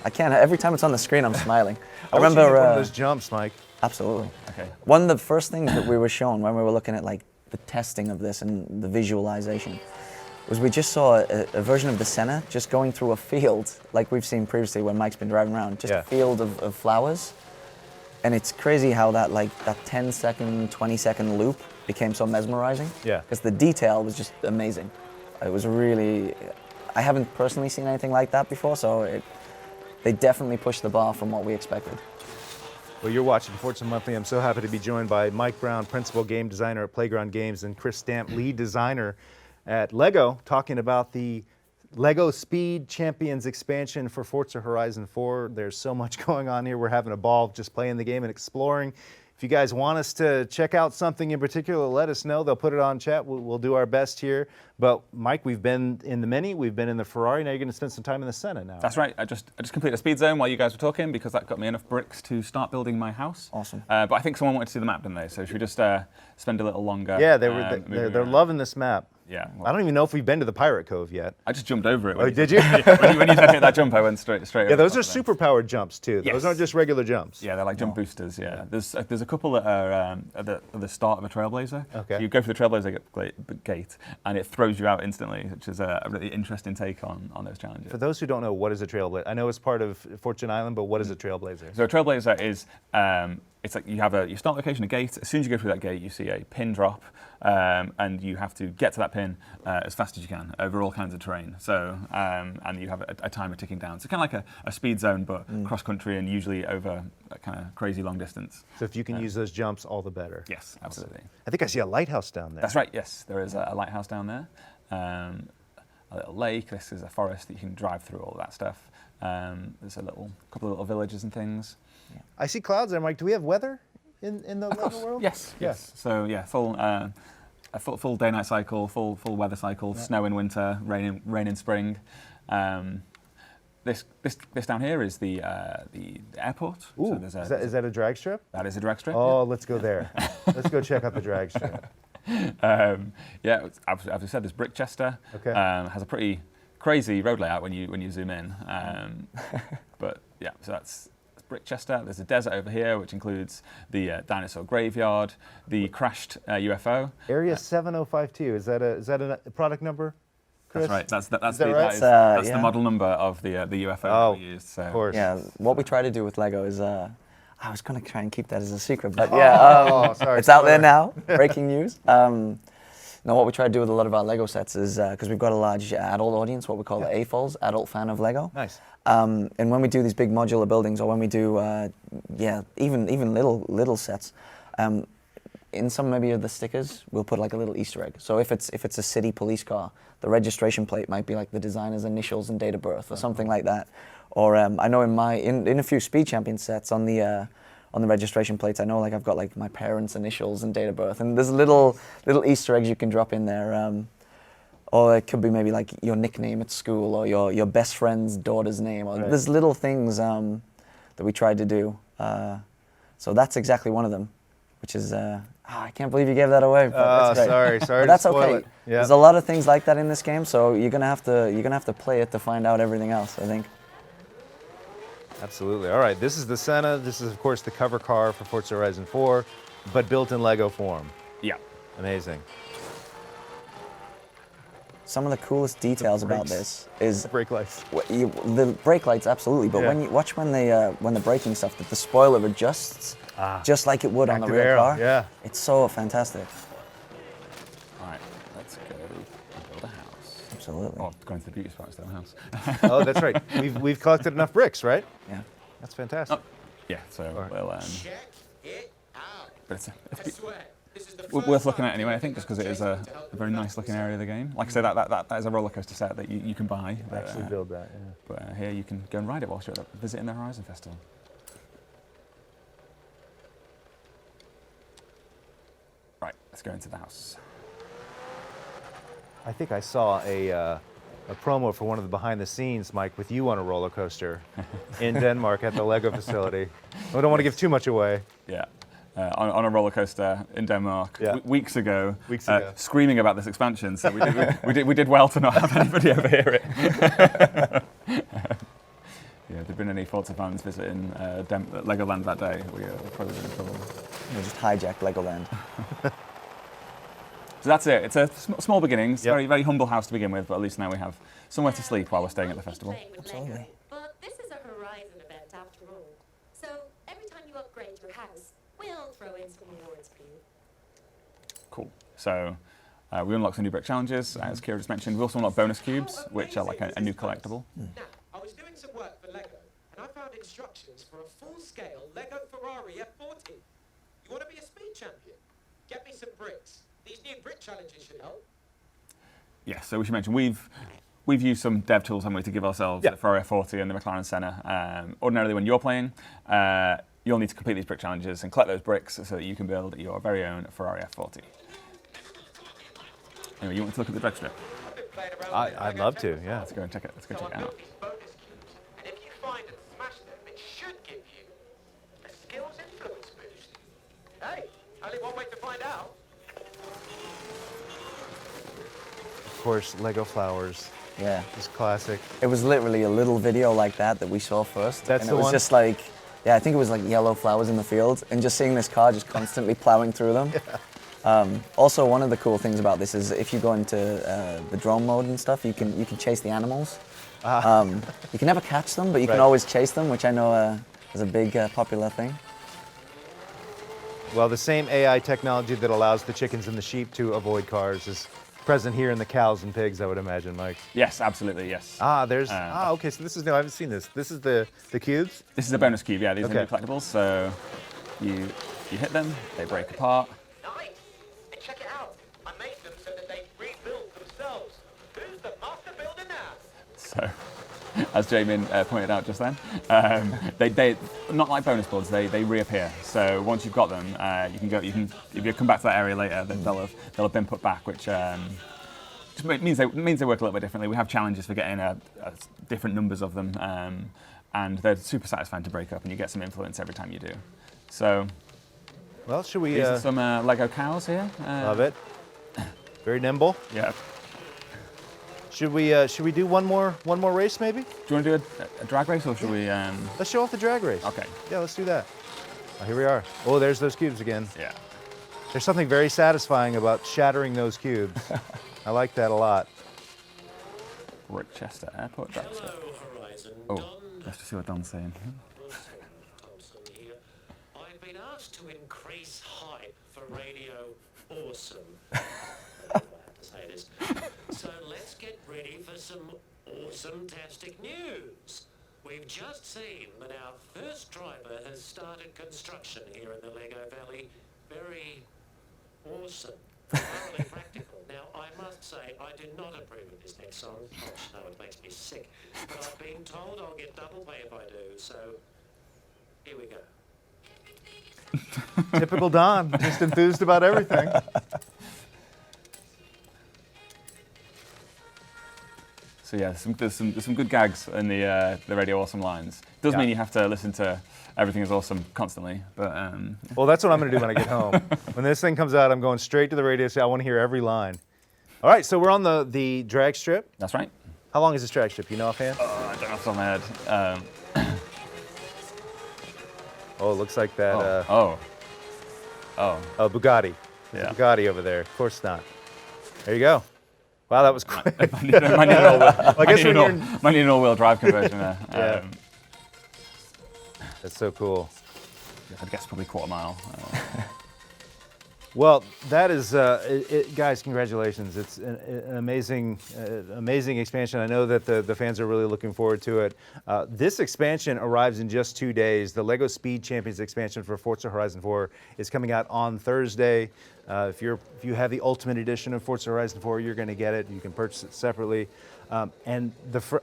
I can't. Every time it's on the screen, I'm smiling. I remember one of those jumps, Mike. Absolutely. Okay. One of the first things that we were shown when we were looking at like the testing of this and the visualization was we just saw a version of the Senna just going through a field like we've seen previously when Mike's been driving around, just a field of flowers. And it's crazy how that 10-second, 20-second loop became so mesmerizing. Yeah. Because the detail was just amazing. It was really, I haven't personally seen anything like that before, so they definitely pushed the bar from what we expected. Well, you're watching Forza Monthly. I'm so happy to be joined by Mike Brown, Principal Game Designer at Playground Games, and Chris Stamp, Lead Designer at Lego, talking about the Lego Speed Champions expansion for Forza Horizon 4. There's so much going on here. We're having a ball just playing the game and exploring. If you guys want us to check out something in particular, let us know. They'll put it on chat. We'll do our best here. But Mike, we've been in the Mini, we've been in the Ferrari. Now you're going to spend some time in the Senna now. That's right. I just completed a speed zone while you guys were talking, because that got me enough bricks to start building my house. Awesome. But I think someone wanted to see the map, didn't they? So should we just spend a little longer? Yeah, they're loving this map. Yeah. I don't even know if we've been to the Pirate Cove yet. I just jumped over it. Oh, did you? when you said hit that jump, I went straight over. Yeah, those are the top of it. super powered jumps too. Yes. Those aren't just regular jumps. Yeah, they're like jump boosters. Yeah, there's a couple that are at the start of a Trailblazer. Okay. So you go through the Trailblazer gate, and it throws you out instantly, which is a really interesting take on those challenges. For those who don't know, what is a Trailblazer? I know it's part of Fortune Island, but what is a Trailblazer? So a Trailblazer is it's like you have your start location, a gate. As soon as you go through that gate, you see a pin drop, and you have to get to that pin as fast as you can over all kinds of terrain. So and you have a timer ticking down. So kind of like a speed zone, but cross country and usually over a kind of crazy long distance. So if you can use those jumps, all the better. Yes, absolutely. I think I see a lighthouse down there. That's right. Yes, there is a lighthouse down there. a little lake. This is a forest that you can drive through, all of that stuff. There's a couple of little villages and things. I see clouds there, Mike. Do we have weather in the Lego world? Yes. So yeah, full day-night cycle, full weather cycle. Snow in winter, rain in spring. This down here is the airport. Ooh, so is that a drag strip? That is a drag strip. Oh, let's go there. Let's go check out the drag strip. Yeah, as we said, there's Brickchester. Okay. Has a pretty crazy road layout when you zoom in. But yeah, so that's Brickchester. There's a desert over here, which includes the dinosaur graveyard, the crashed UFO. Area 7052. Is that a product number? Chris? That's right. That's right? the model number of the UFO that we used. So. Of course. Yeah, what we try to do with Lego is, I was going to try and keep that as a secret, but yeah, sorry, it's out there now. Breaking news. Now, what we try to do with a lot of our Lego sets is, because we've got a large adult audience, what we call the AFOLs, adult fan of Lego. Nice. And when we do these big modular buildings, or when we do, even little sets, in some maybe of the stickers, we'll put like a little Easter egg. So if it's a city police car, the registration plate might be like the designer's initials and date of birth, or something like that. Or I know in a few Speed Champion sets on the registration plates, I know like I've got like my parents' initials and date of birth, and there's little Easter eggs you can drop in there. Or it could be maybe like your nickname at school, or your best friend's daughter's name. Or there's little things that we tried to do. So that's exactly one of them, which is I can't believe you gave that away. But that's great. Sorry But that's to spoil okay. it. Yeah. There's a lot of things like that in this game, so you're gonna have to play it to find out everything else, I think. Absolutely. All right, this is the Senna. This is, of course, the cover car for Forza Horizon 4, but built in Lego form. Yeah. Amazing. Some of the coolest details about this is Brake lights. the brake lights, absolutely. But when you watch when the braking stuff, that the spoiler adjusts just like it would on the Active real aero, car. yeah. It's so fantastic. All right, let's go and build a house. Absolutely. Oh, going to the beauty spot instead of a house. Oh, that's right. We've collected enough bricks, right? Yeah. That's fantastic. Yeah, so right. we'll. Check it out. But I swear, this is the worth first looking time at anyway, I think, just because it is a very nice looking area of the game. Like I say, that is a roller coaster set that you can buy. Actually build that, yeah. But here you can go and ride it whilst you're visiting the Horizon Festival. Right, let's go into the house. I think I saw a promo for one of the behind the scenes, Mike, with you on a roller coaster in Denmark at the Lego facility. I don't want to give too much away. Yeah. On a roller coaster in Denmark weeks ago, screaming about this expansion. So we did well to not have anybody overhear it. Yeah, if there'd been any Forza fans visiting Legoland that day, we probably been in trouble. We just hijacked Legoland. So that's it. It's a small beginnings, very very humble house to begin with, but at least now we have somewhere to sleep while we're staying at the festival. Absolutely. But this is a Horizon event after all. So every time you upgrade your house, we'll throw in some rewards for you. Cool. So we unlock some new brick challenges, as Kira just mentioned. We also unlock bonus cubes, which are like a new collectible. Now, I was doing some work for Lego, and I found instructions for a full-scale Lego Ferrari F40. You want to be a speed champion? Get me some bricks. These new brick challenges should help. Yeah, so we should mention we've used some dev tools, haven't we, to give ourselves the Ferrari F40 and the McLaren Senna. Ordinarily, when you're playing, you'll need to complete these brick challenges and collect those bricks so that you can build your very own Ferrari F40. Anyway, you want to look at the drag strip? I'd love to, yeah. Let's go and check it. Let's go check it out. And if you find and smash them, it should give you a skills influence boost. Hey, only one way to find out. Of course, Lego flowers. Yeah. It's classic. It was literally a little video like that we saw first. That's and the it was one? just like, I think it was like yellow flowers in the field, and just seeing this car just constantly plowing through them. Also, one of the cool things about this is if you go into the drone mode and stuff, you can chase the animals. You can never catch them, but you can always chase them, which I know is a big popular thing. Well, the same AI technology that allows the chickens and the sheep to avoid cars is present here in the cows and pigs, I would imagine, Mike. Yes, absolutely, yes. Okay, so this is new, I haven't seen this. This is the cubes? This is a bonus cube, yeah, these are new collectibles. So you hit them, they break apart. Nice! And check it out. I made them so that they rebuild themselves. Who's the master So, as Jamin pointed out just then, they not like bonus boards. They reappear. So once you've got them, you can go. If you come back to that area later, then they'll have been put back, which just means they work a little bit differently. We have challenges for getting different numbers of them, and they're super satisfying to break up, and you get some influence every time you do. So, well, should we? These are some Lego cows here. Love it. Very nimble. Yeah. Should we do one more race maybe? Do you want to do a drag race, or should we? Let's show off the drag race. Okay. Yeah, let's do that. Oh, here we are. Oh, there's those cubes again. Yeah. There's something very satisfying about shattering those cubes. I like that a lot. Rochester Airport drag strip. Hello, Horizon. Oh, let's just see what Don's saying. Thompson here. I've been asked to increase hype for Radio Awesome. I have to say this. So let's get ready for some awesome-tastic news. We've just seen that our first driver has started construction here in the Lego Valley. Very awesome. Thoroughly practical. Now, I must say, I do not approve of this next song. Gosh, no, it makes me sick. But I've been told I'll get double pay if I do, so here we go. Typical Don, just enthused about everything. So yeah, there's some good gags in the Radio Awesome lines. Does mean you have to listen to Everything Is Awesome constantly, but well, that's what I'm going to do when I get home. When this thing comes out, I'm going straight to the radio station. I want to hear every line. All right, so we're on the drag strip. That's right. How long is this drag strip? You know offhand? I don't know off the top of my head. Oh, it looks like that. Oh, Bugatti. Yeah. Bugatti over there. Of course not. There you go. Wow, that was quick. Might need an all-wheel drive conversion there. Yeah. That's so cool. I guess probably quarter mile. Well, that is, guys, congratulations. It's an amazing expansion. I know that the fans are really looking forward to it. This expansion arrives in just 2 days. The LEGO Speed Champions expansion for Forza Horizon 4 is coming out on Thursday. If you have the Ultimate Edition of Forza Horizon 4, you're going to get it. You can purchase it separately. And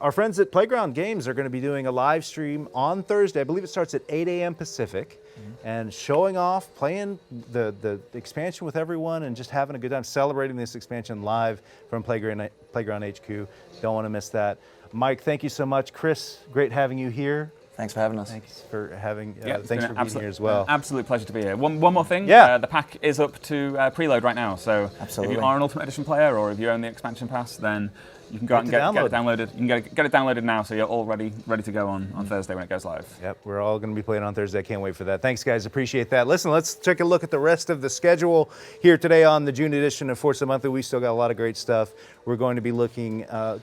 our friends at Playground Games are going to be doing a live stream on Thursday. I believe it starts at 8 a.m. Pacific, and showing off, playing the expansion with everyone, and just having a good time celebrating this expansion live from Playground HQ. Don't want to miss that. Mike, thank you so much. Chris, great having you here. Thanks for having us. Thanks for having. Thanks for being here as well. Absolute pleasure to be here. One more thing. Yeah. The pack is up to preload right now. So Absolutely. if you are an Ultimate Edition player, or if you own the expansion pass, then you can go out and get it downloaded. You can get it downloaded now, so you're all ready to go on Thursday when it goes live. Yep, we're all going to be playing on Thursday. I can't wait for that. Thanks, guys. Appreciate that. Listen, let's take a look at the rest of the schedule here today on the June edition of Forza Monthly. We still got a lot of great stuff. We're going to be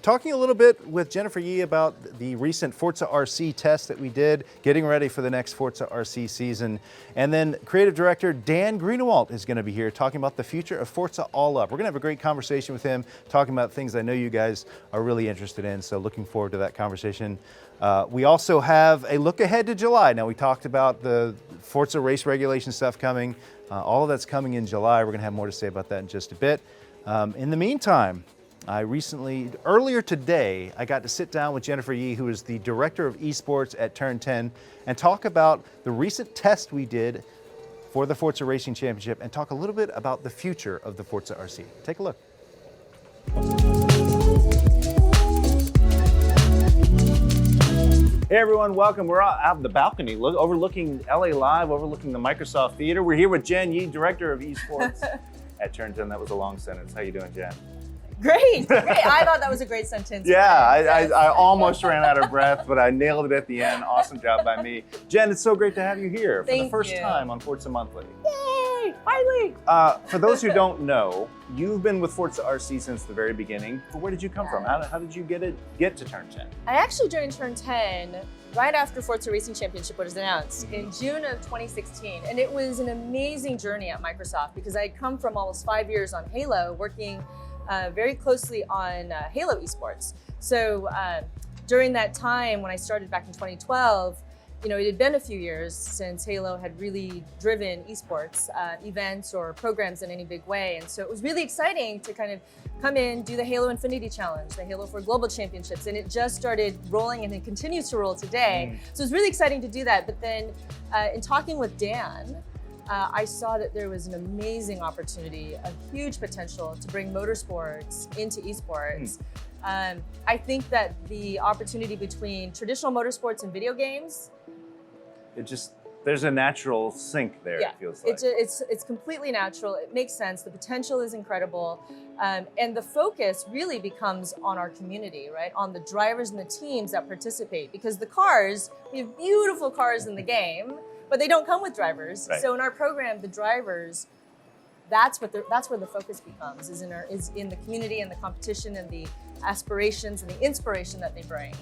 talking a little bit with Jennifer Yee about the recent Forza RC test that we did, getting ready for the next Forza RC season. And then Creative Director Dan Greenawalt is going to be here talking about the future of Forza All Up. We're going to have a great conversation with him, talking about things I know you guys are really interested in, so looking forward to that conversation. We also have a look ahead to July. Now, we talked about the Forza race regulation stuff coming. All of that's coming in July. We're going to have more to say about that in just a bit. In the meantime, earlier today, I got to sit down with Jennifer Yee, who is the Director of Esports at Turn 10, and talk about the recent test we did for the Forza Racing Championship, and talk a little bit about the future of the Forza RC. Take a look. Hey everyone, welcome. We're out the balcony, overlooking LA Live, overlooking the Microsoft Theater. We're here with Jen Yee, Director of Esports at Turn 10. That was a long sentence. How you doing, Jen? Great. I thought that was a great sentence. Yeah, I almost ran out of breath, but I nailed it at the end. Awesome job by me. Jen, it's so great to have you here for the first time on Forza Monthly. Yay, finally. For those who don't know, you've been with Forza RC since the very beginning. Where did you come from? How did you get to Turn 10? I actually joined Turn 10 right after Forza Racing Championship was announced in June of 2016. And it was an amazing journey at Microsoft because I had come from almost 5 years on Halo, working very closely on Halo esports. So during that time, when I started back in 2012, you know, it had been a few years since Halo had really driven esports events or programs in any big way. And so it was really exciting to kind of come in, do the Halo Infinity Challenge, the Halo 4 Global Championships, and it just started rolling and it continues to roll today. So it was really exciting to do that. But then in talking with Dan, I saw that there was an amazing opportunity, a huge potential to bring motorsports into esports. I think that the opportunity between traditional motorsports and video games, there's a natural sync there, yeah, it feels like. it's completely natural. It makes sense. The potential is incredible. And the focus really becomes on our community, right? On the drivers and the teams that participate. Because the cars, we have beautiful cars in the game, but they don't come with drivers. Right. So in our program, the drivers, that's where the focus becomes, is in the community and the competition and the aspirations and the inspiration that they bring.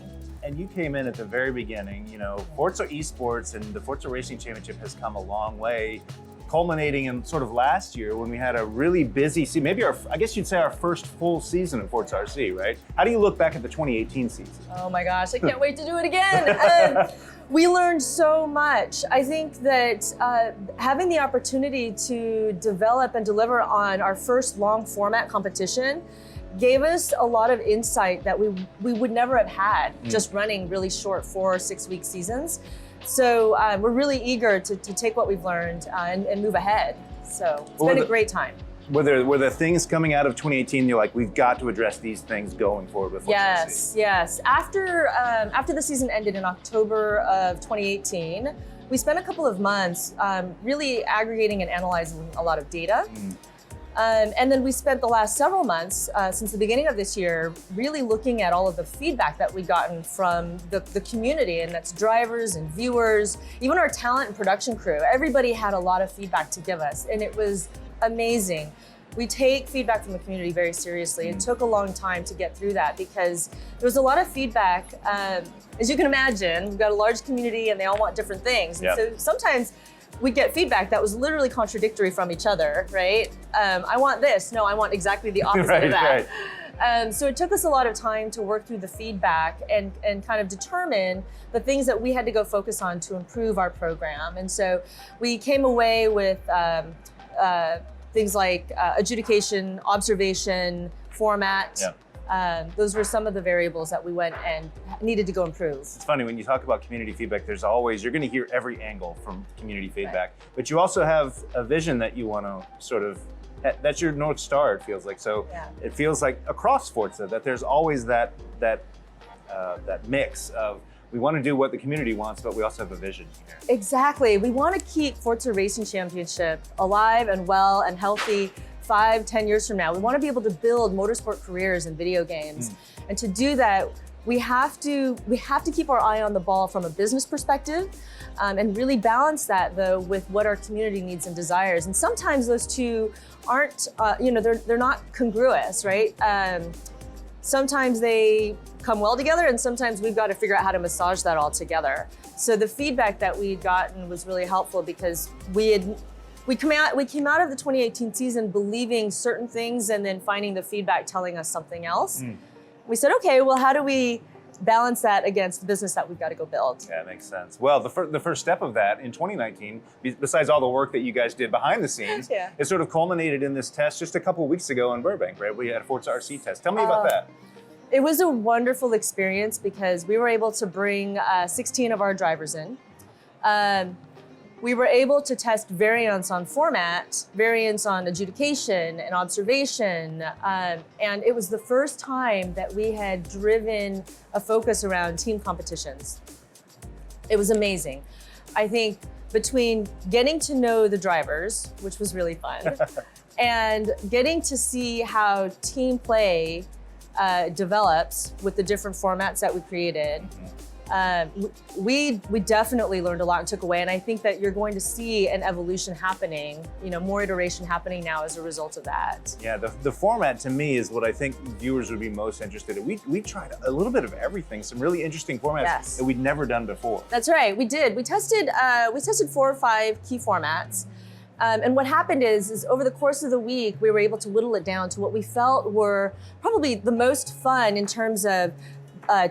And you came in at the very beginning, you know, Forza Esports and the Forza Racing Championship has come a long way, culminating in sort of last year when we had a really busy season, maybe I guess you'd say our first full season of ForzaRC, right? How do you look back at the 2018 season? Oh my gosh, I can't wait to do it again. We learned so much. I think that having the opportunity to develop and deliver on our first long format competition gave us a lot of insight that we would never have had just running really short 4 or 6 week seasons. So we're really eager to take what we've learned and move ahead. So it's been a great time. Were there things coming out of 2018 you're like, we've got to address these things going forward with ForzaRC? Yes. After the season ended in October of 2018, we spent a couple of months really aggregating and analyzing a lot of data. And then we spent the last several months, since the beginning of this year, really looking at all of the feedback that we'd gotten from the community, and that's drivers and viewers, even our talent and production crew. Everybody had a lot of feedback to give us, and it was amazing. We take feedback from the community very seriously. It took a long time to get through that because there was a lot of feedback. As you can imagine, we've got a large community and they all want different things. And so sometimes we get feedback that was literally contradictory from each other, right? I want this. No, I want exactly the opposite of that. Right. So it took us a lot of time to work through the feedback and kind of determine the things that we had to go focus on to improve our program. And so we came away with things like adjudication, observation, format. Those were some of the variables that we went and needed to go improve. It's funny, when you talk about community feedback, there's always, you're gonna hear every angle from community feedback, but you also have a vision that you wanna sort of, that's your North Star, it feels like. So it feels like across Forza that there's always that mix of, we want to do what the community wants, but we also have a vision here. Exactly. We want to keep Forza Racing Championship alive and well and healthy 5-10 years from now. We want to be able to build motorsport careers in video games. And to do that, we have to keep our eye on the ball from a business perspective, and really balance that though with what our community needs and desires. And sometimes those two aren't, they're not congruous, right? Sometimes they come well together, and sometimes we've got to figure out how to massage that all together. So the feedback that we'd gotten was really helpful because we came out of the 2018 season believing certain things and then finding the feedback telling us something else. We said, okay, well, how do we balance that against the business that we've got to go build? Yeah, makes sense. Well, the first step of that in 2019, besides all the work that you guys did behind the scenes, it sort of culminated in this test just a couple of weeks ago in Burbank, right? We had a ForzaRC test. Tell me about that. It was a wonderful experience because we were able to bring 16 of our drivers in. We were able to test variants on format, variants on adjudication and observation, and it was the first time that we had driven a focus around team competitions. It was amazing. I think between getting to know the drivers, which was really fun, and getting to see how team play develops with the different formats that we created, we definitely learned a lot and took away, and I think that you're going to see an evolution happening, more iteration happening now as a result of that. Yeah, the format to me is what I think viewers would be most interested in. We tried a little bit of everything, some really interesting formats that we'd never done before. That's right, we did. We tested 4 or 5 key formats. And what happened is over the course of the week, we were able to whittle it down to what we felt were probably the most fun in terms of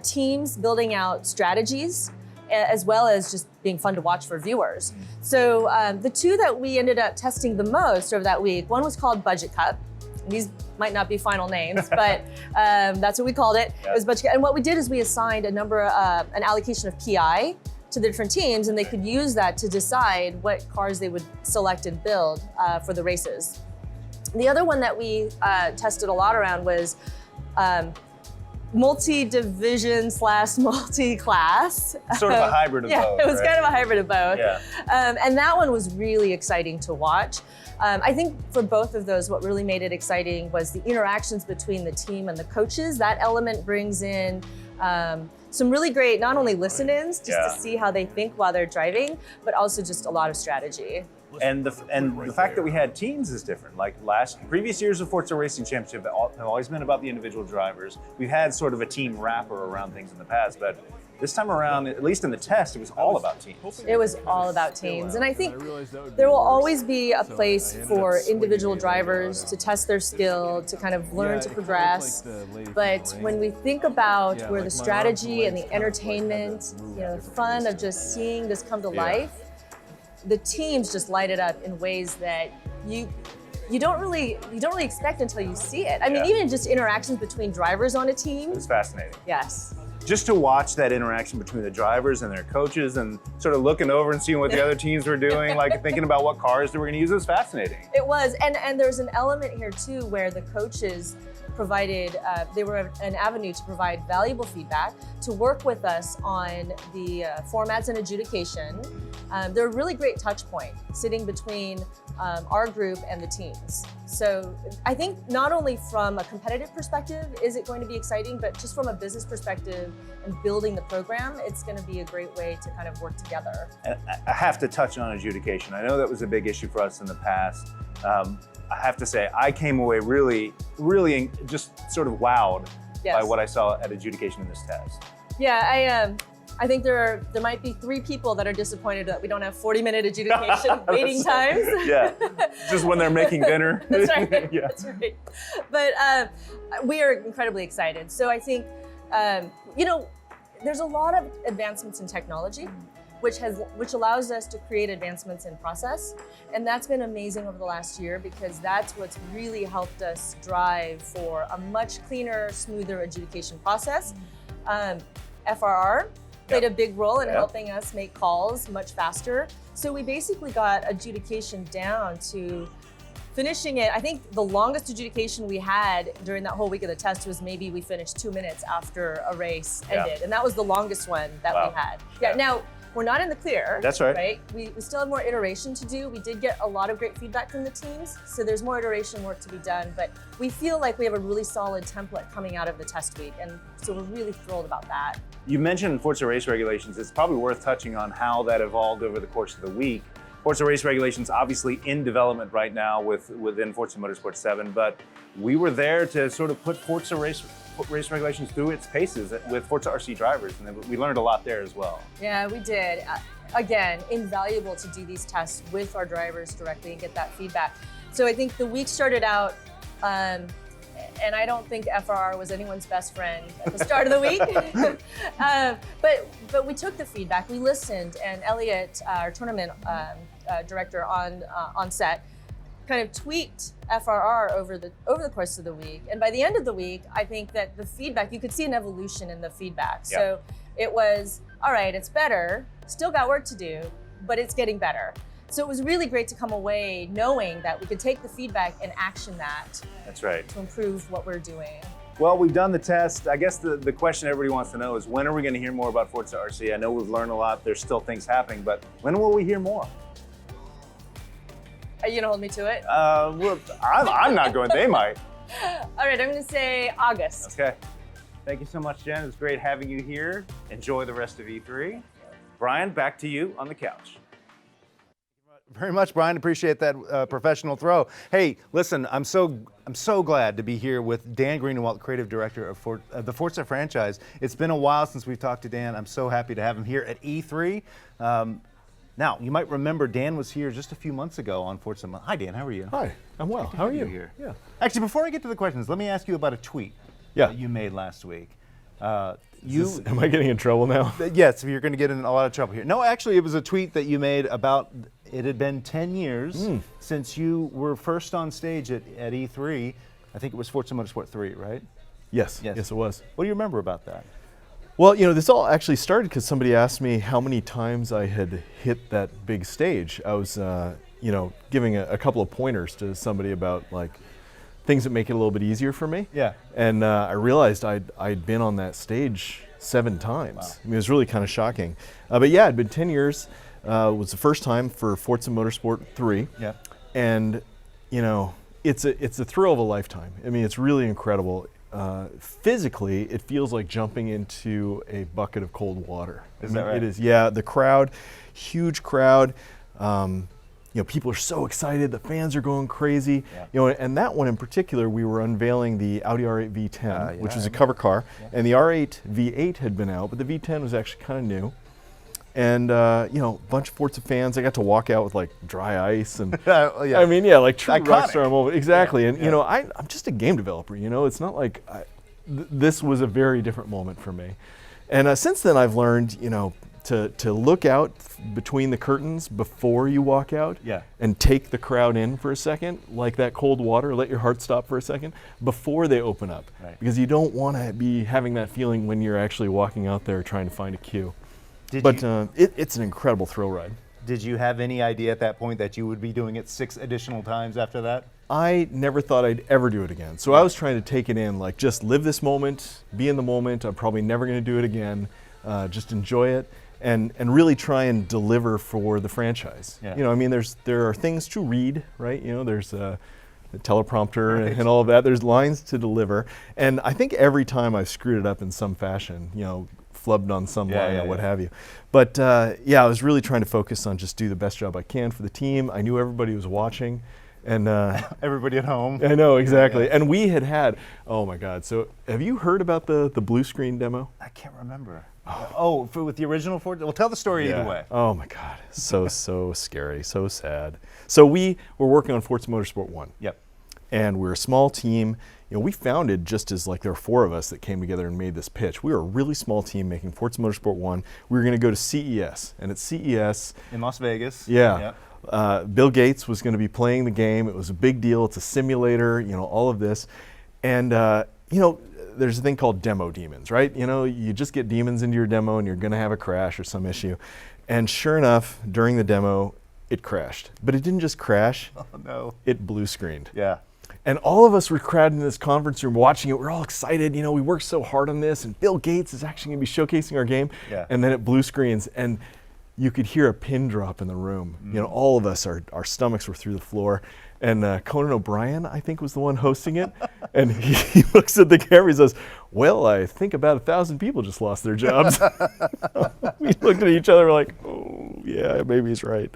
teams building out strategies, as well as just being fun to watch for viewers. So the two that we ended up testing the most over that week, one was called Budget Cup. These might not be final names, but that's what we called it. It was Budget Cup. And what we did is we assigned an allocation of PI to the different teams, and they could use that to decide what cars they would select and build for the races. The other one that we tested a lot around was multi-division / multi-class. Sort of a hybrid of both. Yeah, it was right? kind of a hybrid of both. Yeah. And that one was really exciting to watch. I think for both of those, what really made it exciting was the interactions between the team and the coaches. That element brings in some really great, not only listen-ins, just to see how they think while they're driving, but also just a lot of strategy. And the fact that we had teams is different. Like previous years of Forza Racing Championship have always been about the individual drivers. We've had sort of a team wrapper around things in the past, but this time around, at least in the test, it was all about teams. It was all about teams. And I think there will always be a place for individual drivers to test their skill, to kind of learn to progress. But when we think about where the strategy and the entertainment, the fun of just seeing this come to life, the teams just light it up in ways that you don't really expect until you see it. I mean, even just interactions between drivers on a team. It's fascinating. Yes. Just to watch that interaction between the drivers and their coaches and sort of looking over and seeing what the other teams were doing, like thinking about what cars they were going to use, was fascinating. It was, and there's an element here too where the coaches provided, they were an avenue to provide valuable feedback, to work with us on the formats and adjudication. They're a really great touch point sitting between our group and the teams. So I think not only from a competitive perspective is it going to be exciting, but just from a business perspective and building the program, it's going to be a great way to kind of work together. And I have to touch on adjudication. I know that was a big issue for us in the past. I have to say, I came away really just sort of wowed by what I saw at adjudication in this test. Yeah, I think there might be 3 people that are disappointed that we don't have 40-minute adjudication waiting times. Yeah, just when they're making dinner. That's right. Yeah. That's right. But we are incredibly excited. So I think, there's a lot of advancements in technology, which allows us to create advancements in process. And that's been amazing over the last year, because that's what's really helped us drive for a much cleaner, smoother adjudication process. FRR played a big role in helping us make calls much faster. So we basically got adjudication down to finishing it. I think the longest adjudication we had during that whole week of the test was maybe we finished 2 minutes after a race ended. And that was the longest one that we had. Now, we're not in the clear. That's right. Right? We still have more iteration to do. We did get a lot of great feedback from the teams, so there's more iteration work to be done, but we feel like we have a really solid template coming out of the test week, and so we're really thrilled about that. You mentioned Forza race regulations. It's probably worth touching on how that evolved over the course of the week. Forza race regulations obviously in development right now within Forza Motorsport 7, but we were there to sort of put Forza race regulations through its paces with ForzaRC drivers, and we learned a lot there as well. Yeah, we did. Again, invaluable to do these tests with our drivers directly and get that feedback. So I think the week started out, and I don't think FRR was anyone's best friend at the start of the week. But we took the feedback, we listened, and Elliot, our tournament director on set, kind of tweaked FRR over the course of the week. And by the end of the week, I think that the feedback, you could see an evolution in the feedback. So it was, all right, it's better, still got work to do, but it's getting better. So it was really great to come away knowing that we could take the feedback and action that. That's right. To improve what we're doing. Well, we've done the test. I guess the question everybody wants to know is, when are we going to hear more about Forza RC? I know we've learned a lot. There's still things happening, but when will we hear more? Are you gonna hold me to it? Well, I'm not going. They might. All right, I'm gonna say August. Okay. Thank you so much, Jen. It was great having you here. Enjoy the rest of E3. Brian, back to you on the couch. Very much, Brian. Appreciate that professional throw. Hey, listen, I'm so glad to be here with Dan Greenawalt, Creative Director of the Forza franchise. It's been a while since we've talked to Dan. I'm so happy to have him here at E3. Now, you might remember Dan was here just a few months ago on Forza Monthly. Hi, Dan. How are you? Hi. I'm well. How are you? Here. Yeah. Actually, before I get to the questions, let me ask you about a tweet that you made last week. Am I getting in trouble now? Yes, you're going to get in a lot of trouble here. No, actually, it was a tweet that you made about it had been 10 years since you were first on stage at E3. I think it was Forza Motorsport 3, right? Yes, it was. What do you remember about that? Well, this all actually started because somebody asked me how many times I had hit that big stage. I was, giving a couple of pointers to somebody about like things that make it a little bit easier for me. Yeah. And I realized I'd been on that stage 7 times. Wow. I mean, it was really kind of shocking. But yeah, it'd been 10 years. It was the first time for Forza Motorsport 3. Yeah. And, it's a thrill of a lifetime. I mean, it's really incredible. Physically, it feels like jumping into a bucket of cold water. Is that right? It is, yeah. The crowd, huge crowd. People are so excited. The fans are going crazy. Yeah. And that one in particular, we were unveiling the Audi R8 V10, which yeah, was a cover car. Yeah. And the R8 V8 had been out, but the V10 was actually kind of new. And a bunch of Forza fans. I got to walk out with like dry ice and yeah. I mean, yeah, like true Iconic. rock star moment. Exactly. Yeah, And I'm just a game developer. It's not like this was a very different moment for me. And since then, I've learned, to look out between the curtains before you walk out, and take the crowd in for a second, like that cold water. Let your heart stop for a second before they open up, because you don't want to be having that feeling when you're actually walking out there trying to find a queue. It's an incredible thrill ride. Did you have any idea at that point that you would be doing it 6 additional times after that? I never thought I'd ever do it again. So I was trying to take it in, like just live this moment, be in the moment. I'm probably never going to do it again. Just enjoy it and really try and deliver for the franchise. Yeah. I mean, there are things to read, right? There's the teleprompter and all of that. There's lines to deliver. And I think every time I've screwed it up in some fashion, flubbed on some line or what have you. But I was really trying to focus on just do the best job I can for the team. I knew everybody was watching. And everybody at home. I know, exactly. And we had, oh my God. So have you heard about the blue screen demo? I can't remember. With the original Forza? Well, tell the story either way. Oh my God. So scary, so sad. So we were working on Forza Motorsport 1. Yep. And we're a small team. We founded just as like there were 4 of us that came together and made this pitch. We were a really small team making Forza Motorsport 1. We were going to go to CES. And at CES. In Las Vegas. Yeah. Yep. Bill Gates was going to be playing the game. It was a big deal. It's a simulator, all of this. And, there's a thing called demo demons, right? You just get demons into your demo and you're going to have a crash or some issue. And sure enough, during the demo, it crashed. But it didn't just crash. Oh, no. It blue screened. Yeah. And all of us were crowded in this conference room watching it. We're all excited. We worked so hard on this. And Bill Gates is actually going to be showcasing our game. Yeah. And then it blue screens. And you could hear a pin drop in the room. All of us, our stomachs were through the floor. And Conan O'Brien, I think, was the one hosting it. And he looks at the camera and says, well, I think about 1,000 people just lost their jobs. We looked at each other like, oh, yeah, maybe he's right.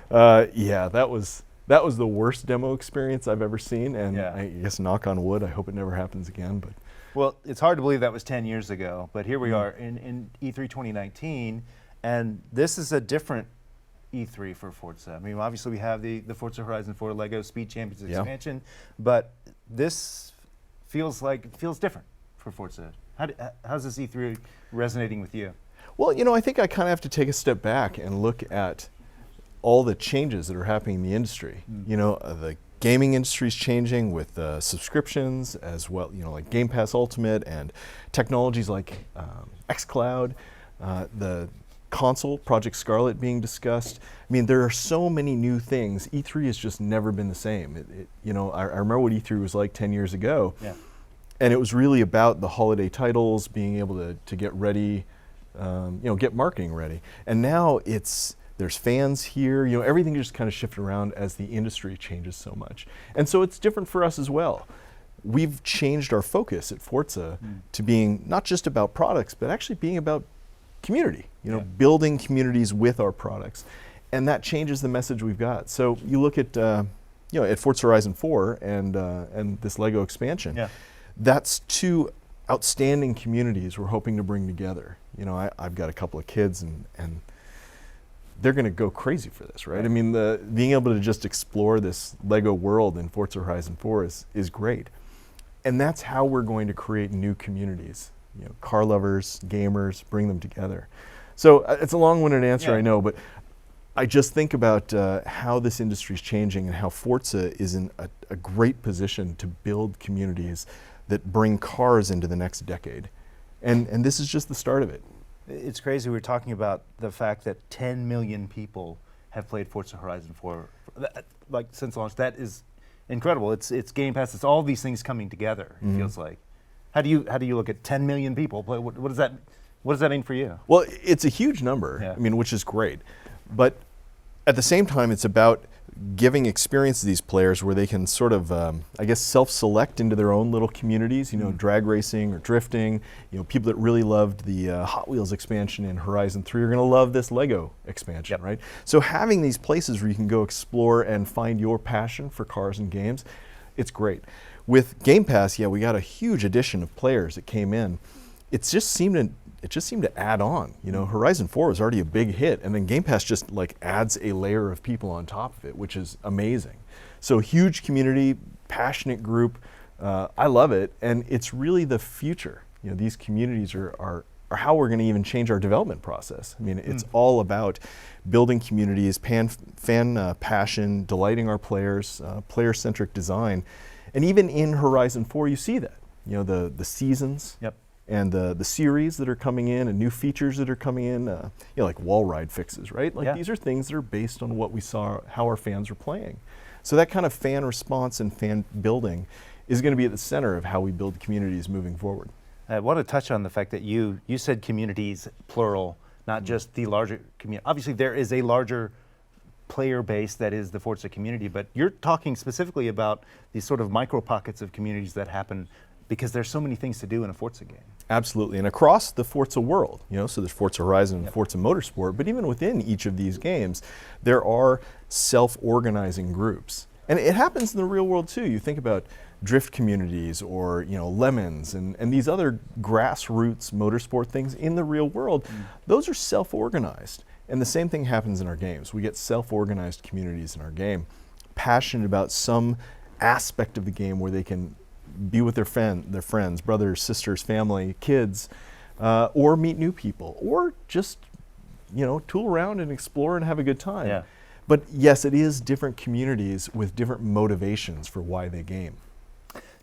That was the worst demo experience I've ever seen. And I guess knock on wood, I hope it never happens again. But well, it's hard to believe that was 10 years ago. But here we are in E3 2019. And this is a different E3 for Forza. I mean, obviously we have the Forza Horizon 4 Lego Speed Champions expansion, but this feels different for Forza. How's this E3 resonating with you? Well, I think I kind of have to take a step back and look at all the changes that are happening in the industry. The gaming industry is changing with subscriptions as well, like Game Pass Ultimate and technologies like xCloud, the console, Project Scarlet being discussed. I mean, there are so many new things. E3 has just never been the same. I remember what E3 was like 10 years ago. Yeah. And it was really about the holiday titles, being able to get ready, get marketing ready. And now there's fans here, everything just kind of shifted around as the industry changes so much. And so it's different for us as well. We've changed our focus at Forza to being not just about products, but actually being about community, building communities with our products. And that changes the message we've got. So you look at, at Forza Horizon 4 and this Lego expansion, that's 2 outstanding communities we're hoping to bring together. I've got a couple of kids and they're going to go crazy for this, right? I mean, being able to just explore this Lego world in Forza Horizon 4 is great. And that's how we're going to create new communities, car lovers, gamers, bring them together. So it's a long-winded answer, I know, but I just think about how this industry is changing and how Forza is in a great position to build communities that bring cars into the next decade. And this is just the start of it. It's crazy. We're talking about the fact that 10 million people have played Forza Horizon 4, like since launch. That is incredible. It's Game Pass. It's all these things coming together. It feels like. How do you look at 10 million people play? What does that mean for you? Well, it's a huge number. Yeah. I mean, which is great, but at the same time, it's about giving experience to these players where they can sort of, I guess, self-select into their own little communities, drag racing or drifting. People that really loved the Hot Wheels expansion in Horizon 3 are going to love this Lego expansion, right? So having these places where you can go explore and find your passion for cars and games, it's great. With Game Pass, we got a huge addition of players that came in. It just seemed to add on. Horizon 4 was already a big hit, and then Game Pass just like adds a layer of people on top of it, which is amazing. So huge community, passionate group. I love it, and it's really the future. These communities are how we're going to even change our development process. I mean, it's all about building communities, fan passion, delighting our players, player-centric design, and even in Horizon 4, you see that. The seasons. And the series that are coming in and new features that are coming in, like wall ride fixes, right? Like these are things that are based on what we saw, how our fans are playing. So that kind of fan response and fan building is going to be at the center of how we build communities moving forward. I want to touch on the fact that you said communities, plural, not just the larger community. Obviously, there is a larger player base that is the Forza community, but you're talking specifically about these sort of micro pockets of communities that happen because there's so many things to do in a Forza game. Absolutely, and across the Forza world, so there's Forza Horizon and Forza Motorsport, but even within each of these games, there are self-organizing groups. And it happens in the real world too. You think about drift communities or Lemons and these other grassroots motorsport things in the real world, those are self-organized. And the same thing happens in our games. We get self-organized communities in our game, passionate about some aspect of the game where they can be with their friends, brothers, sisters, family, kids, or meet new people, or just, tool around and explore and have a good time. Yeah. But yes, it is different communities with different motivations for why they game.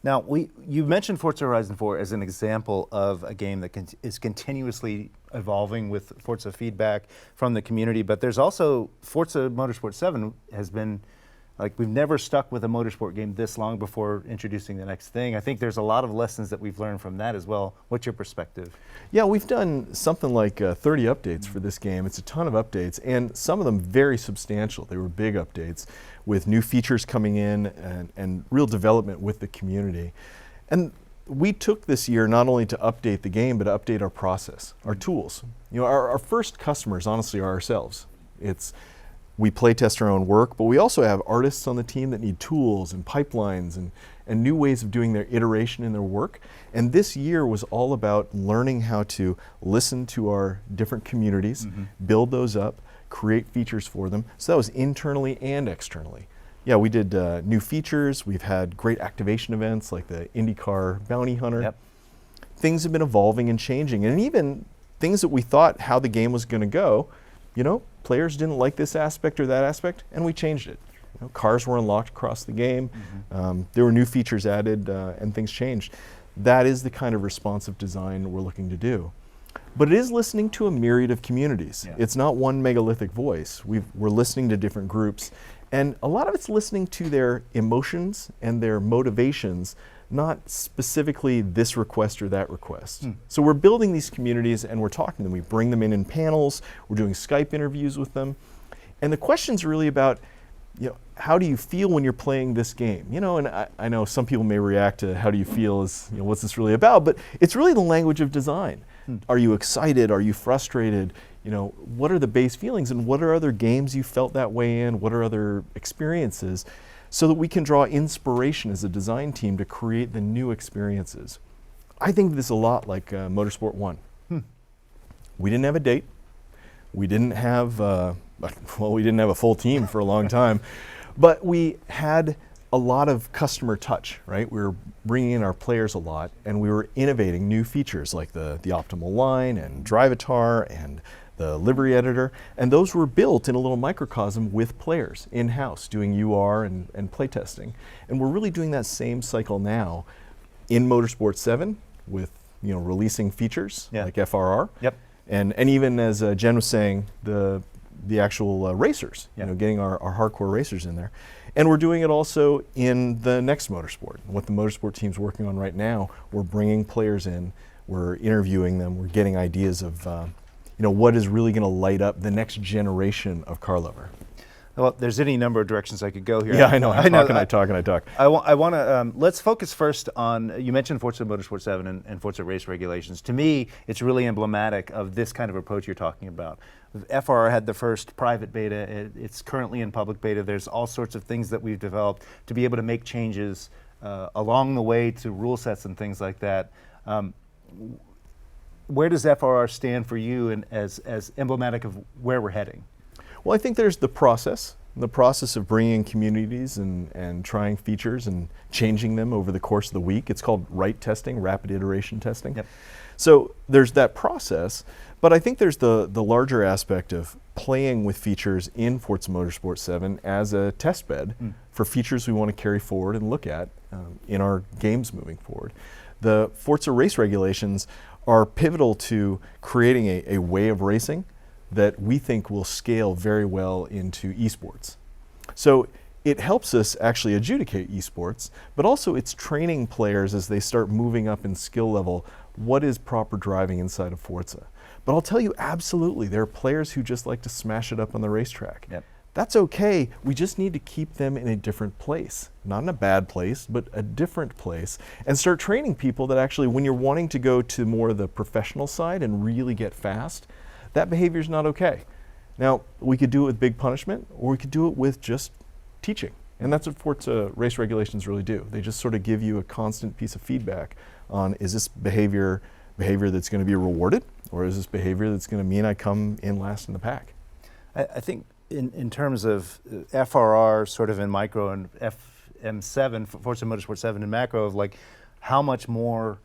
Now, you mentioned Forza Horizon 4 as an example of a game that is continuously evolving with Forza feedback from the community, but there's also Forza Motorsport 7 has been, we've never stuck with a motorsport game this long before introducing the next thing. I think there's a lot of lessons that we've learned from that as well. What's your perspective? Yeah, we've done something like 30 updates for this game. It's a ton of updates, and some of them very substantial. They were big updates with new features coming in and real development with the community. And we took this year not only to update the game, but to update our process, our tools. Our first customers, honestly, are ourselves. We play test our own work, but we also have artists on the team that need tools and pipelines and new ways of doing their iteration in their work. And this year was all about learning how to listen to our different communities, build those up, create features for them. So that was internally and externally. Yeah, we did new features. We've had great activation events like the IndyCar Bounty Hunter. Things have been evolving and changing, and even things that we thought how the game was going to go, players didn't like this aspect or that aspect, and we changed it. Cars were unlocked across the game. There were new features added, and things changed. That is the kind of responsive design we're looking to do. But it is listening to a myriad of communities. It's not one megalithic voice. We're listening to different groups, and a lot of it's listening to their emotions and their motivations, not specifically this request or that request. So we're building these communities and we're talking to them. We bring them in panels, we're doing Skype interviews with them. And the question's really about, how do you feel when you're playing this game? And I know some people may react to how do you feel as, what's this really about? But it's really the language of design. Are you excited? Are you frustrated? What are the base feelings and what are other games you felt that way in? What are other experiences? So that we can draw inspiration as a design team to create the new experiences. I think this is a lot like Motorsport 1. We didn't have a date. We didn't have, we didn't have a full team for a long time, but we had a lot of customer touch, right? We were bringing in our players a lot, and we were innovating new features like the optimal line and Drivatar and the livery editor, and those were built in a little microcosm with players in-house doing UR and playtesting. And we're really doing that same cycle now in Motorsport 7 with releasing features like FRR. Yep. And even as Jen was saying, the actual racers, getting our hardcore racers in there. And we're doing it also in the next motorsport. What the motorsport team's working on right now, we're bringing players in, we're interviewing them, we're getting ideas of what is really going to light up the next generation of car lover. Well, there's any number of directions I could go here. Yeah, I know. I talk. I want to, let's focus first on, you mentioned Forza Motorsport 7 and Forza race regulations. To me, it's really emblematic of this kind of approach you're talking about. FRR had the first private beta. It's currently in public beta. There's all sorts of things that we've developed to be able to make changes along the way to rule sets and things like that. Where does FRR stand for you and as emblematic of where we're heading? Well, I think there's the process of bringing communities and trying features and changing them over the course of the week. It's called write testing, rapid iteration testing. Yep. So there's that process, but I think there's the larger aspect of playing with features in Forza Motorsport 7 as a test bed for features we want to carry forward and look at in our games moving forward. The Forza race regulations are pivotal to creating a way of racing that we think will scale very well into esports. So it helps us actually adjudicate esports, but also it's training players as they start moving up in skill level, what is proper driving inside of Forza. But I'll tell you, absolutely, there are players who just like to smash it up on the racetrack. Yep. That's okay, we just need to keep them in a different place. Not in a bad place, but a different place. And start training people that actually, when you're wanting to go to more of the professional side and really get fast, that behavior's not okay. Now, we could do it with big punishment, or we could do it with just teaching. And that's what Forza race regulations really do. They just sort of give you a constant piece of feedback on, is this behavior that's going to be rewarded, or is this behavior that's going to mean I come in last in the pack? I think in terms of FRR sort of in micro and FM7, Forza Motorsport 7 in macro, of like how much more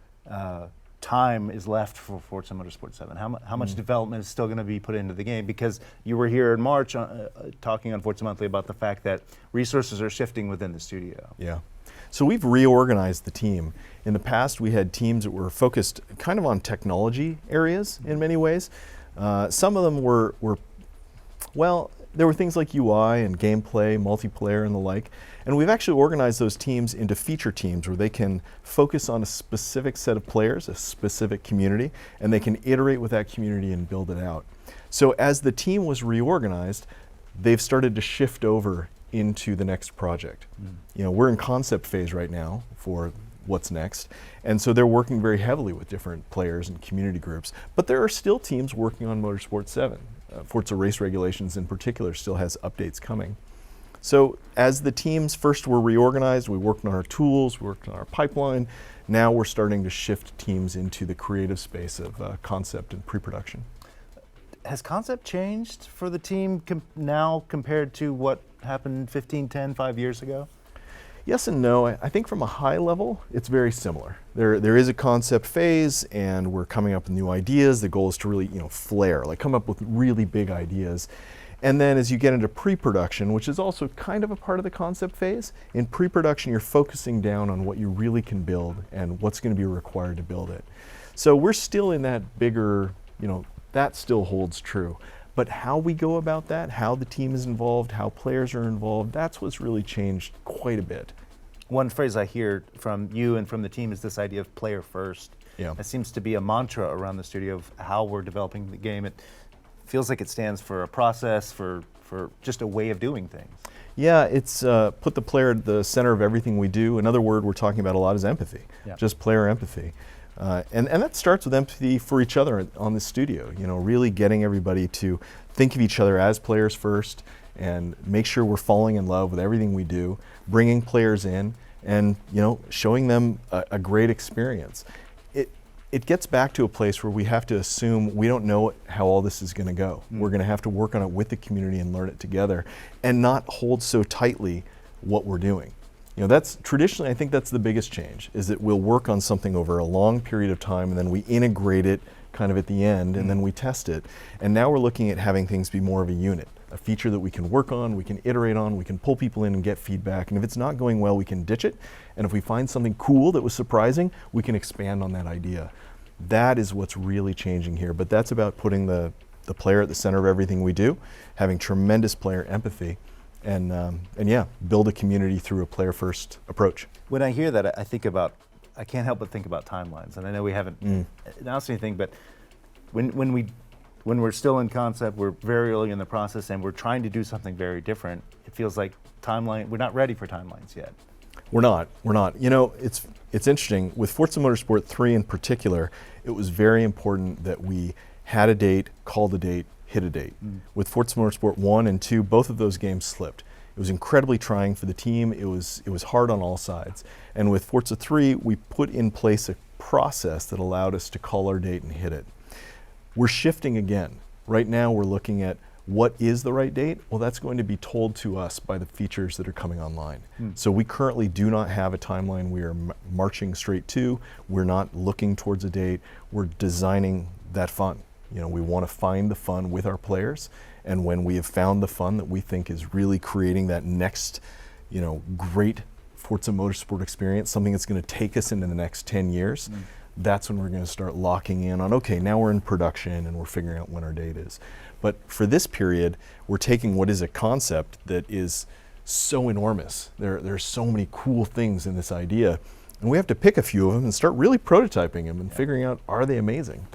time is left for Forza Motorsport 7? How much development is still going to be put into the game? Because you were here in March talking on Forza Monthly about the fact that resources are shifting within the studio. Yeah. So we've reorganized the team. In the past, we had teams that were focused kind of on technology areas in many ways. Some of them were there were things like UI and gameplay, multiplayer and the like. And we've actually organized those teams into feature teams where they can focus on a specific set of players, a specific community, and they can iterate with that community and build it out. So as the team was reorganized, they've started to shift over into the next project. We're in concept phase right now for what's next. And so they're working very heavily with different players and community groups. But there are still teams working on Motorsport 7. Forza race regulations in particular still has updates coming. So as the teams first were reorganized, we worked on our tools, we worked on our pipeline. Now we're starting to shift teams into the creative space of concept and pre-production. Has concept changed for the team now compared to what happened 5 years ago? Yes and no. I think from a high level, it's very similar. There is a concept phase, and we're coming up with new ideas. The goal is to really, flare, like come up with really big ideas. And then as you get into pre-production, which is also kind of a part of the concept phase, in pre-production you're focusing down on what you really can build and what's going to be required to build it. So we're still in that bigger, that still holds true. But how we go about that, how the team is involved, how players are involved, that's what's really changed quite a bit. One phrase I hear from you and from the team is this idea of player first. Yeah. It seems to be a mantra around the studio of how we're developing the game. It feels like it stands for a process, for just a way of doing things. Yeah, it's put the player at the center of everything we do. Another word we're talking about a lot is empathy, just player empathy. And that starts with empathy for each other on the studio, really getting everybody to think of each other as players first and make sure we're falling in love with everything we do, bringing players in and, showing them a great experience. It gets back to a place where we have to assume we don't know how all this is going to go. We're going to have to work on it with the community and learn it together and not hold so tightly what we're doing. You know, that's traditionally, I think that's the biggest change, is that we'll work on something over a long period of time and then we integrate it kind of at the end and then we test it. And now we're looking at having things be more of a unit, a feature that we can work on, we can iterate on, we can pull people in and get feedback. And if it's not going well, we can ditch it. And if we find something cool that was surprising, we can expand on that idea. That is what's really changing here. But that's about putting the player at the center of everything we do, having tremendous player empathy, and yeah, build a community through a player-first approach. When I hear that, I can't help but think about timelines. And I know we haven't announced anything, but when we're still in concept, we're very early in the process, and we're trying to do something very different, it feels like we're not ready for timelines yet. We're not. You know, it's interesting. With Forza Motorsport 3 in particular, it was very important that we had a date, called a date, hit a date. With Forza Motorsport 1 and 2, both of those games slipped. It was incredibly trying for the team. It was hard on all sides. And with Forza 3, we put in place a process that allowed us to call our date and hit it. We're shifting again. Right now we're looking at what is the right date? Well, that's going to be told to us by the features that are coming online. So we currently do not have a timeline we are marching straight to. We're not looking towards a date. We're designing that fun. You know, we want to find the fun with our players, and when we have found the fun that we think is really creating that next, you know, great Forza Motorsport experience, something that's going to take us into the next 10 years, that's when we're going to start locking in on, okay, now we're in production and we're figuring out when our date is. But for this period, we're taking what is a concept that is so enormous. There are so many cool things in this idea, and we have to pick a few of them and start really prototyping them and figuring out, are they amazing?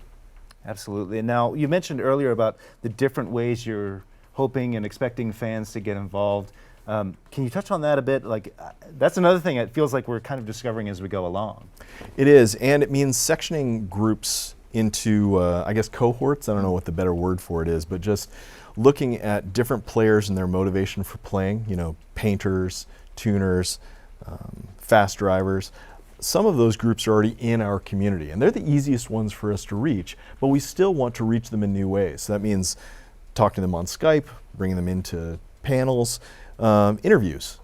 Absolutely. And now, you mentioned earlier about the different ways you're hoping and expecting fans to get involved. Can you touch on that a bit? Like, that's another thing it feels like we're kind of discovering as we go along. It is, and it means sectioning groups into, I guess, cohorts. I don't know what the better word for it is, but just looking at different players and their motivation for playing, you know, painters, tuners, fast drivers. Some of those groups are already in our community, and they're the easiest ones for us to reach, but we still want to reach them in new ways. So that means talking to them on Skype, bringing them into panels, interviews,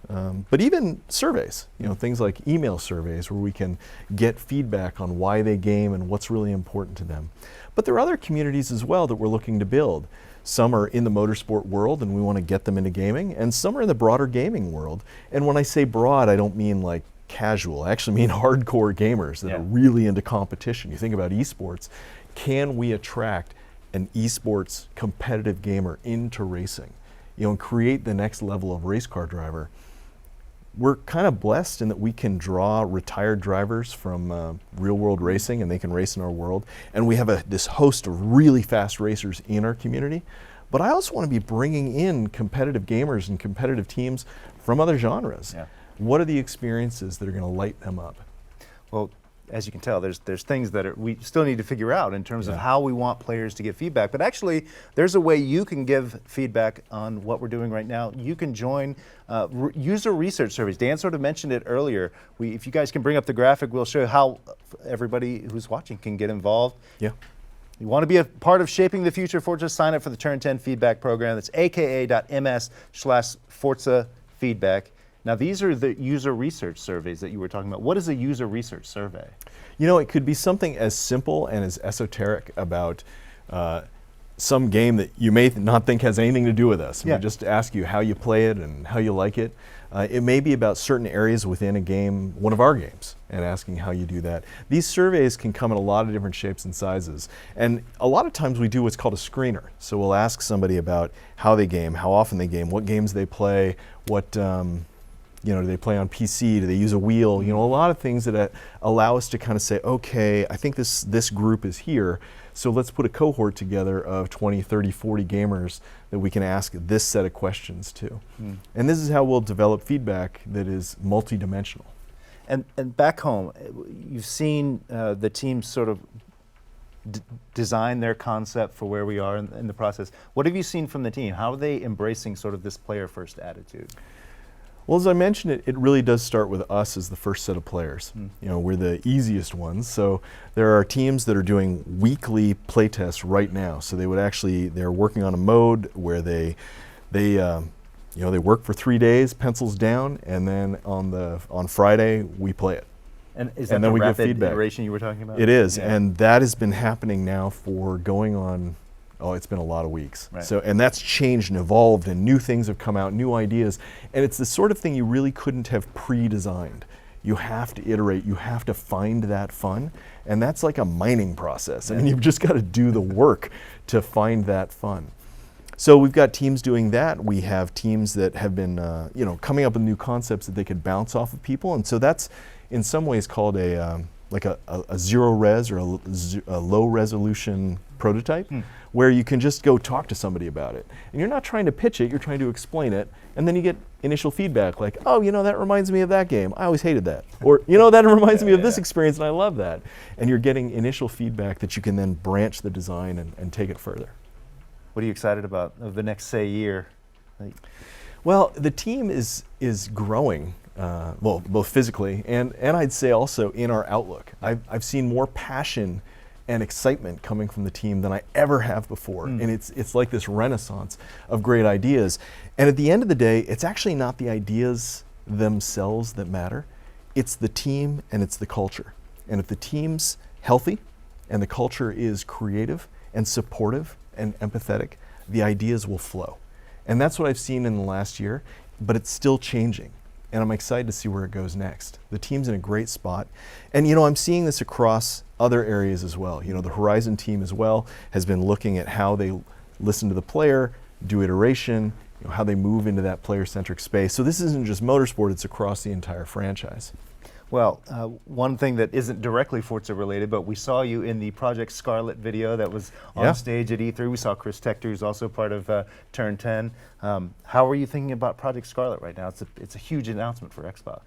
but even surveys, you know, things like email surveys where we can get feedback on why they game and what's really important to them. But there are other communities as well that we're looking to build. Some are in the motorsport world and we want to get them into gaming, and some are in the broader gaming world. And when I say broad, I don't mean like casual. I actually mean hardcore gamers that are really into competition. You think about esports, can we attract an esports competitive gamer into racing, you know, and create the next level of race car driver? We're kind of blessed in that we can draw retired drivers from real world racing and they can race in our world. And we have this host of really fast racers in our community. But I also want to be bringing in competitive gamers and competitive teams from other genres. What are the experiences that are going to light them up? Well, as you can tell, there's things that we still need to figure out in terms of how we want players to give feedback. But actually, there's a way you can give feedback on what we're doing right now. You can join user research surveys. Dan sort of mentioned it earlier. If you guys can bring up the graphic, we'll show how everybody who's watching can get involved. You want to be a part of shaping the future of Forza? Sign up for the Turn 10 feedback program. That's aka.ms/Forza feedback. Now, these are the user research surveys that you were talking about. What is a user research survey? You know, it could be something as simple and as esoteric about some game that you may not think has anything to do with us. We just ask you how you play it and how you like it. It may be about certain areas within a game, one of our games, and asking how you do that. These surveys can come in a lot of different shapes and sizes. And a lot of times we do what's called a screener. So we'll ask somebody about how they game, how often they game, what games they play, what you know, do they play on PC? Do they use a wheel? You know, a lot of things that allow us to kind of say, okay, I think this group is here, so let's put a cohort together of 20, 30, 40 gamers that we can ask this set of questions to. And this is how we'll develop feedback that is multidimensional. And back home, you've seen the team sort of design their concept for where we are in the process. What have you seen from the team? How are they embracing sort of this player-first attitude? Well, as I mentioned, it really does start with us as the first set of players. You know, we're the easiest ones. So there are teams that are doing weekly playtests right now. So they're working on a mode where they You know, they work for 3 days, pencils down, and then on Friday we play it. And is And that then the we give rapid feedback. iteration you were talking about? It is, Yeah. and that has been happening now for going on, it's been a lot of weeks. Right. So, and that's changed and evolved, and new things have come out, new ideas, and it's the sort of thing you really couldn't have pre-designed. You have to iterate, you have to find that fun, and that's like a mining process. I mean, you've just got to do the work to find that fun. So we've got teams doing that. We have teams that have been, coming up with new concepts that they could bounce off of people, and so that's in some ways called a zero res or a low resolution prototype, where you can just go talk to somebody about it. And you're not trying to pitch it, you're trying to explain it, and then you get initial feedback like, oh, that reminds me of that game. I always hated that. Or, that reminds me of this experience and I love that. And you're getting initial feedback that you can then branch the design and take it further. What are you excited about of the next, say, year? Well, the team is growing, both physically and I'd say also in our outlook. I've seen more passion and excitement coming from the team than I ever have before. And it's like this renaissance of great ideas. And at the end of the day, it's actually not the ideas themselves that matter. It's the team and it's the culture. And if the team's healthy and the culture is creative and supportive and empathetic, the ideas will flow. And that's what I've seen in the last year, but it's still changing. And I'm excited to see where it goes next. The team's in a great spot. And I'm seeing this across other areas as well. The Horizon team as well has been looking at how they listen to the player, do iteration, how they move into that player-centric space. So this isn't just motorsport, it's across the entire franchise. Well, one thing that isn't directly Forza related, but we saw you in the Project Scarlet video that was on stage at E3. We saw Chris Tector, who's also part of Turn 10. How are you thinking about Project Scarlet right now? It's a huge announcement for Xbox.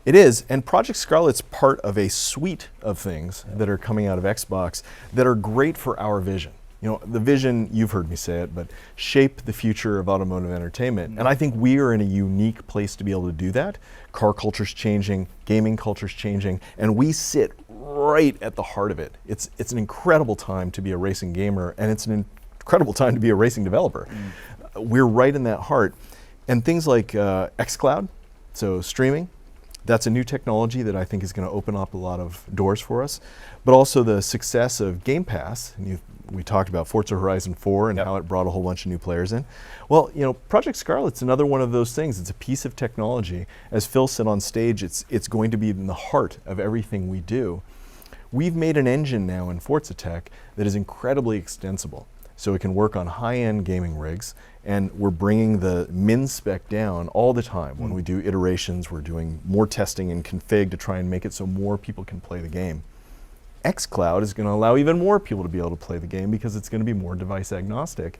It is, and Project Scarlet's part of a suite of things that are coming out of Xbox that are great for our vision. The vision, you've heard me say it, but shape the future of automotive entertainment. And I think we are in a unique place to be able to do that. Car culture's changing, gaming culture's changing, and we sit right at the heart of it. It's an incredible time to be a racing gamer, and it's an incredible time to be a racing developer. We're right in that heart. And things like xCloud, so streaming, that's a new technology that I think is going to open up a lot of doors for us. But also the success of Game Pass, and we talked about Forza Horizon 4 and how it brought a whole bunch of new players in. Well, Project Scarlet's another one of those things. It's a piece of technology. As Phil said on stage, it's going to be in the heart of everything we do. We've made an engine now in Forza Tech that is incredibly extensible. So it can work on high-end gaming rigs, and we're bringing the min spec down all the time. When we do iterations, we're doing more testing and config to try and make it so more people can play the game. xCloud is going to allow even more people to be able to play the game because it's going to be more device agnostic.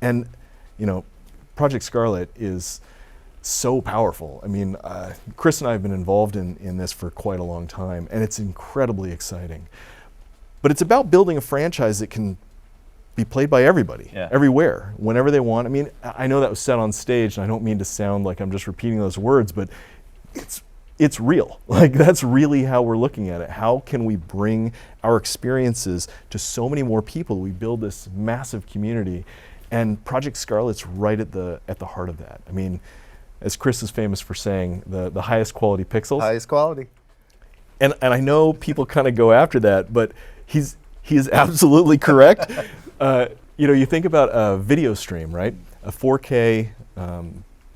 And, Project Scarlet is so powerful. I mean, Chris and I have been involved in this for quite a long time, and it's incredibly exciting. But it's about building a franchise that can be played by everybody, everywhere, whenever they want. I mean, I know that was said on stage, and I don't mean to sound like I'm just repeating those words, but it's real. Like, that's really how we're looking at it. How can we bring our experiences to so many more people? We build this massive community, and Project Scarlet's right at the heart of that. I mean, as Chris is famous for saying, the highest quality pixels. Highest quality. And I know people kind of go after that, but he is absolutely correct. You think about a video stream, right? A 4K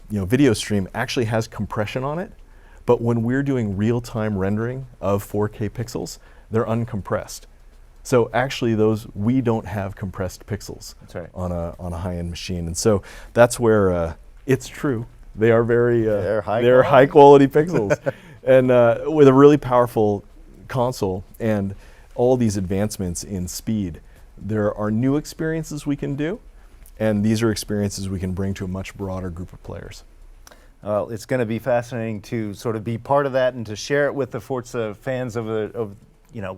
video stream actually has compression on it, but when we're doing real-time rendering of 4K pixels, they're uncompressed. So actually we don't have compressed pixels on a high-end machine. And so that's where it's true. They are they're high quality pixels. And with a really powerful console and all these advancements in speed, there are new experiences we can do, and these are experiences we can bring to a much broader group of players. Well, it's going to be fascinating to sort of be part of that and to share it with the Forza fans of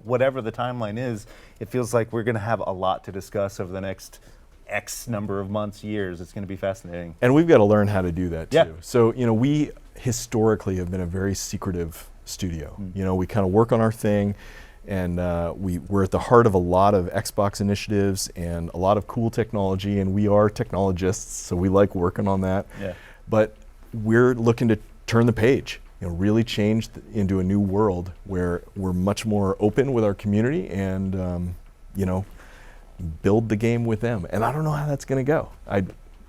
whatever the timeline is. It feels like we're going to have a lot to discuss over the next X number of months, years. It's going to be fascinating. And we've got to learn how to do that too. So, we historically have been a very secretive studio. We kind of work on our thing, and we're at the heart of a lot of Xbox initiatives and a lot of cool technology, and we are technologists, so we like working on that. but we're looking to turn the page, really change into a new world where we're much more open with our community and, build the game with them. And I don't know how that's going to go.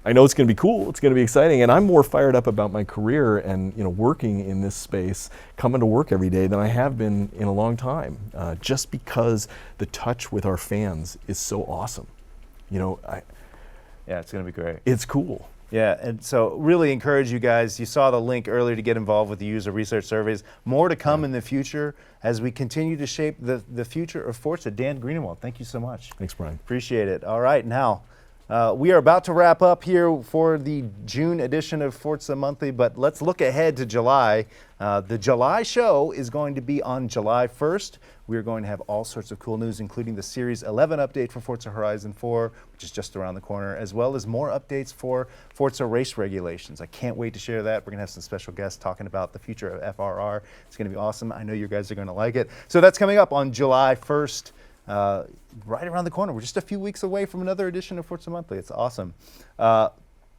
I know it's going to be cool, it's going to be exciting, and I'm more fired up about my career and working in this space, coming to work every day than I have been in a long time, just because the touch with our fans is so awesome. Yeah, it's going to be great. It's cool. Yeah, and so really encourage you guys. You saw the link earlier to get involved with the user research surveys. More to come in the future as we continue to shape the future of Forza. Dan Greenawalt, thank you so much. Thanks, Brian. Appreciate it. All right, now we are about to wrap up here for the June edition of Forza Monthly, but let's look ahead to July. The July show is going to be on July 1st. We're going to have all sorts of cool news, including the Series 11 update for Forza Horizon 4, which is just around the corner, as well as more updates for Forza race regulations. I can't wait to share that. We're going to have some special guests talking about the future of FRR. It's going to be awesome. I know you guys are going to like it. So that's coming up on July 1st. Right around the corner. We're just a few weeks away from another edition of Forza Monthly. It's awesome.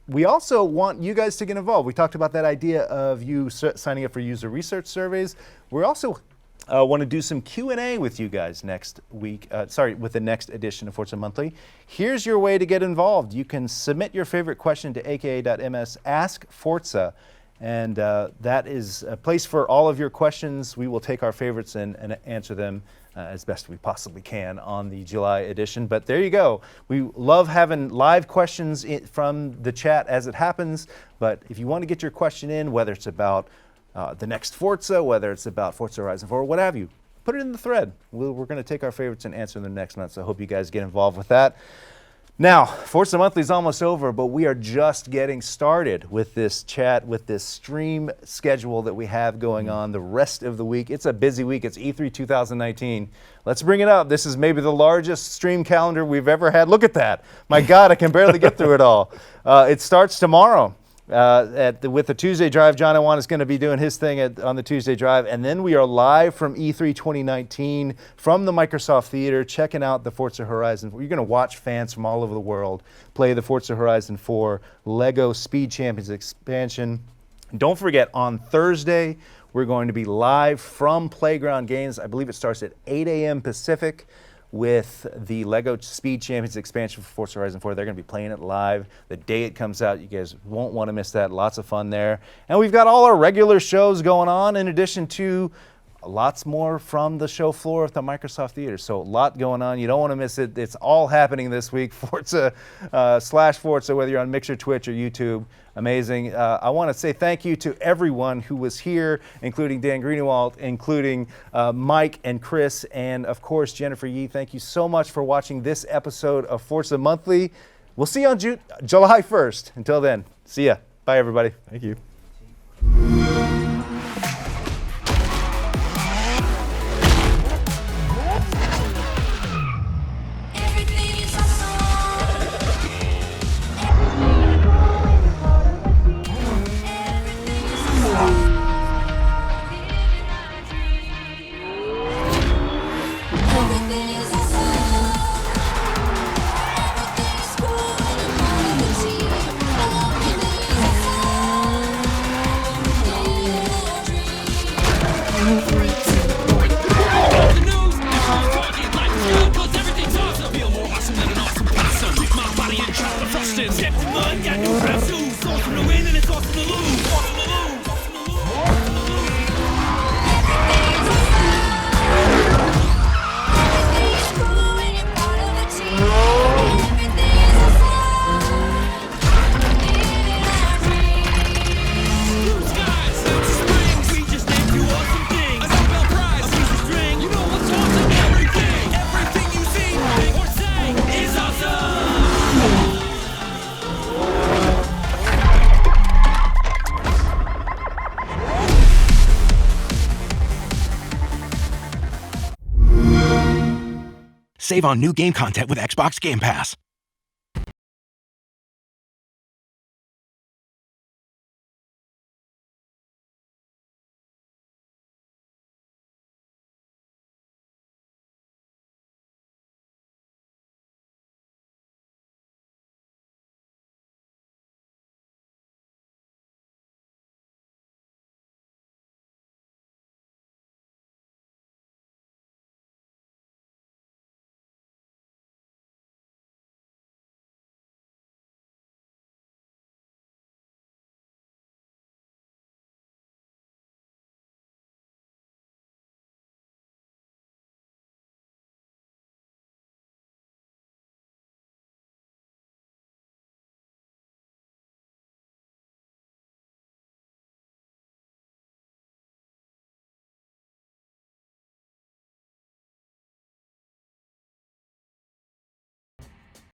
We also want you guys to get involved. We talked about that idea of you signing up for user research surveys. We also want to do some Q&A with you guys next week, with the next edition of Forza Monthly. Here's your way to get involved. You can submit your favorite question to aka.ms Ask Forza. And that is a place for all of your questions. We will take our favorites and answer them as best we possibly can on the July edition. But there you go. We love having live questions from the chat as it happens. But if you want to get your question in, whether it's about the next Forza, whether it's about Forza Horizon 4, what have you, put it in the thread. We're going to take our favorites and answer them next month. So I hope you guys get involved with that. Now, Forza Monthly is almost over, but we are just getting started with this chat, with this stream schedule that we have going on the rest of the week. It's a busy week. It's E3 2019. Let's bring it up. This is maybe the largest stream calendar we've ever had. Look at that. My God, I can barely get through it all. It starts tomorrow. With the Tuesday Drive. John Iwan is going to be doing his thing on the Tuesday Drive. And then we are live from E3 2019 from the Microsoft Theater, checking out the Forza Horizon. You're going to watch fans from all over the world play the Forza Horizon 4 LEGO Speed Champions expansion. Don't forget, on Thursday, we're going to be live from Playground Games. I believe it starts at 8 a.m. Pacific. With the LEGO Speed Champions expansion for Forza Horizon 4. They're going to be playing it live the day it comes out. You guys won't want to miss that. Lots of fun there. And we've got all our regular shows going on in addition to lots more from the show floor at the Microsoft Theater. So a lot going on. You don't want to miss it. It's all happening this week. Forza /Forza, whether you're on Mixer, Twitch, or YouTube. Amazing. I want to say thank you to everyone who was here, including Dan Greenawalt, including Mike and Chris, and of course Jennifer Yee. Thank you so much for watching this episode of Forza Monthly. We'll see you on July 1st. Until then, see ya. Bye, everybody. Thank you. Save on new game content with Xbox Game Pass.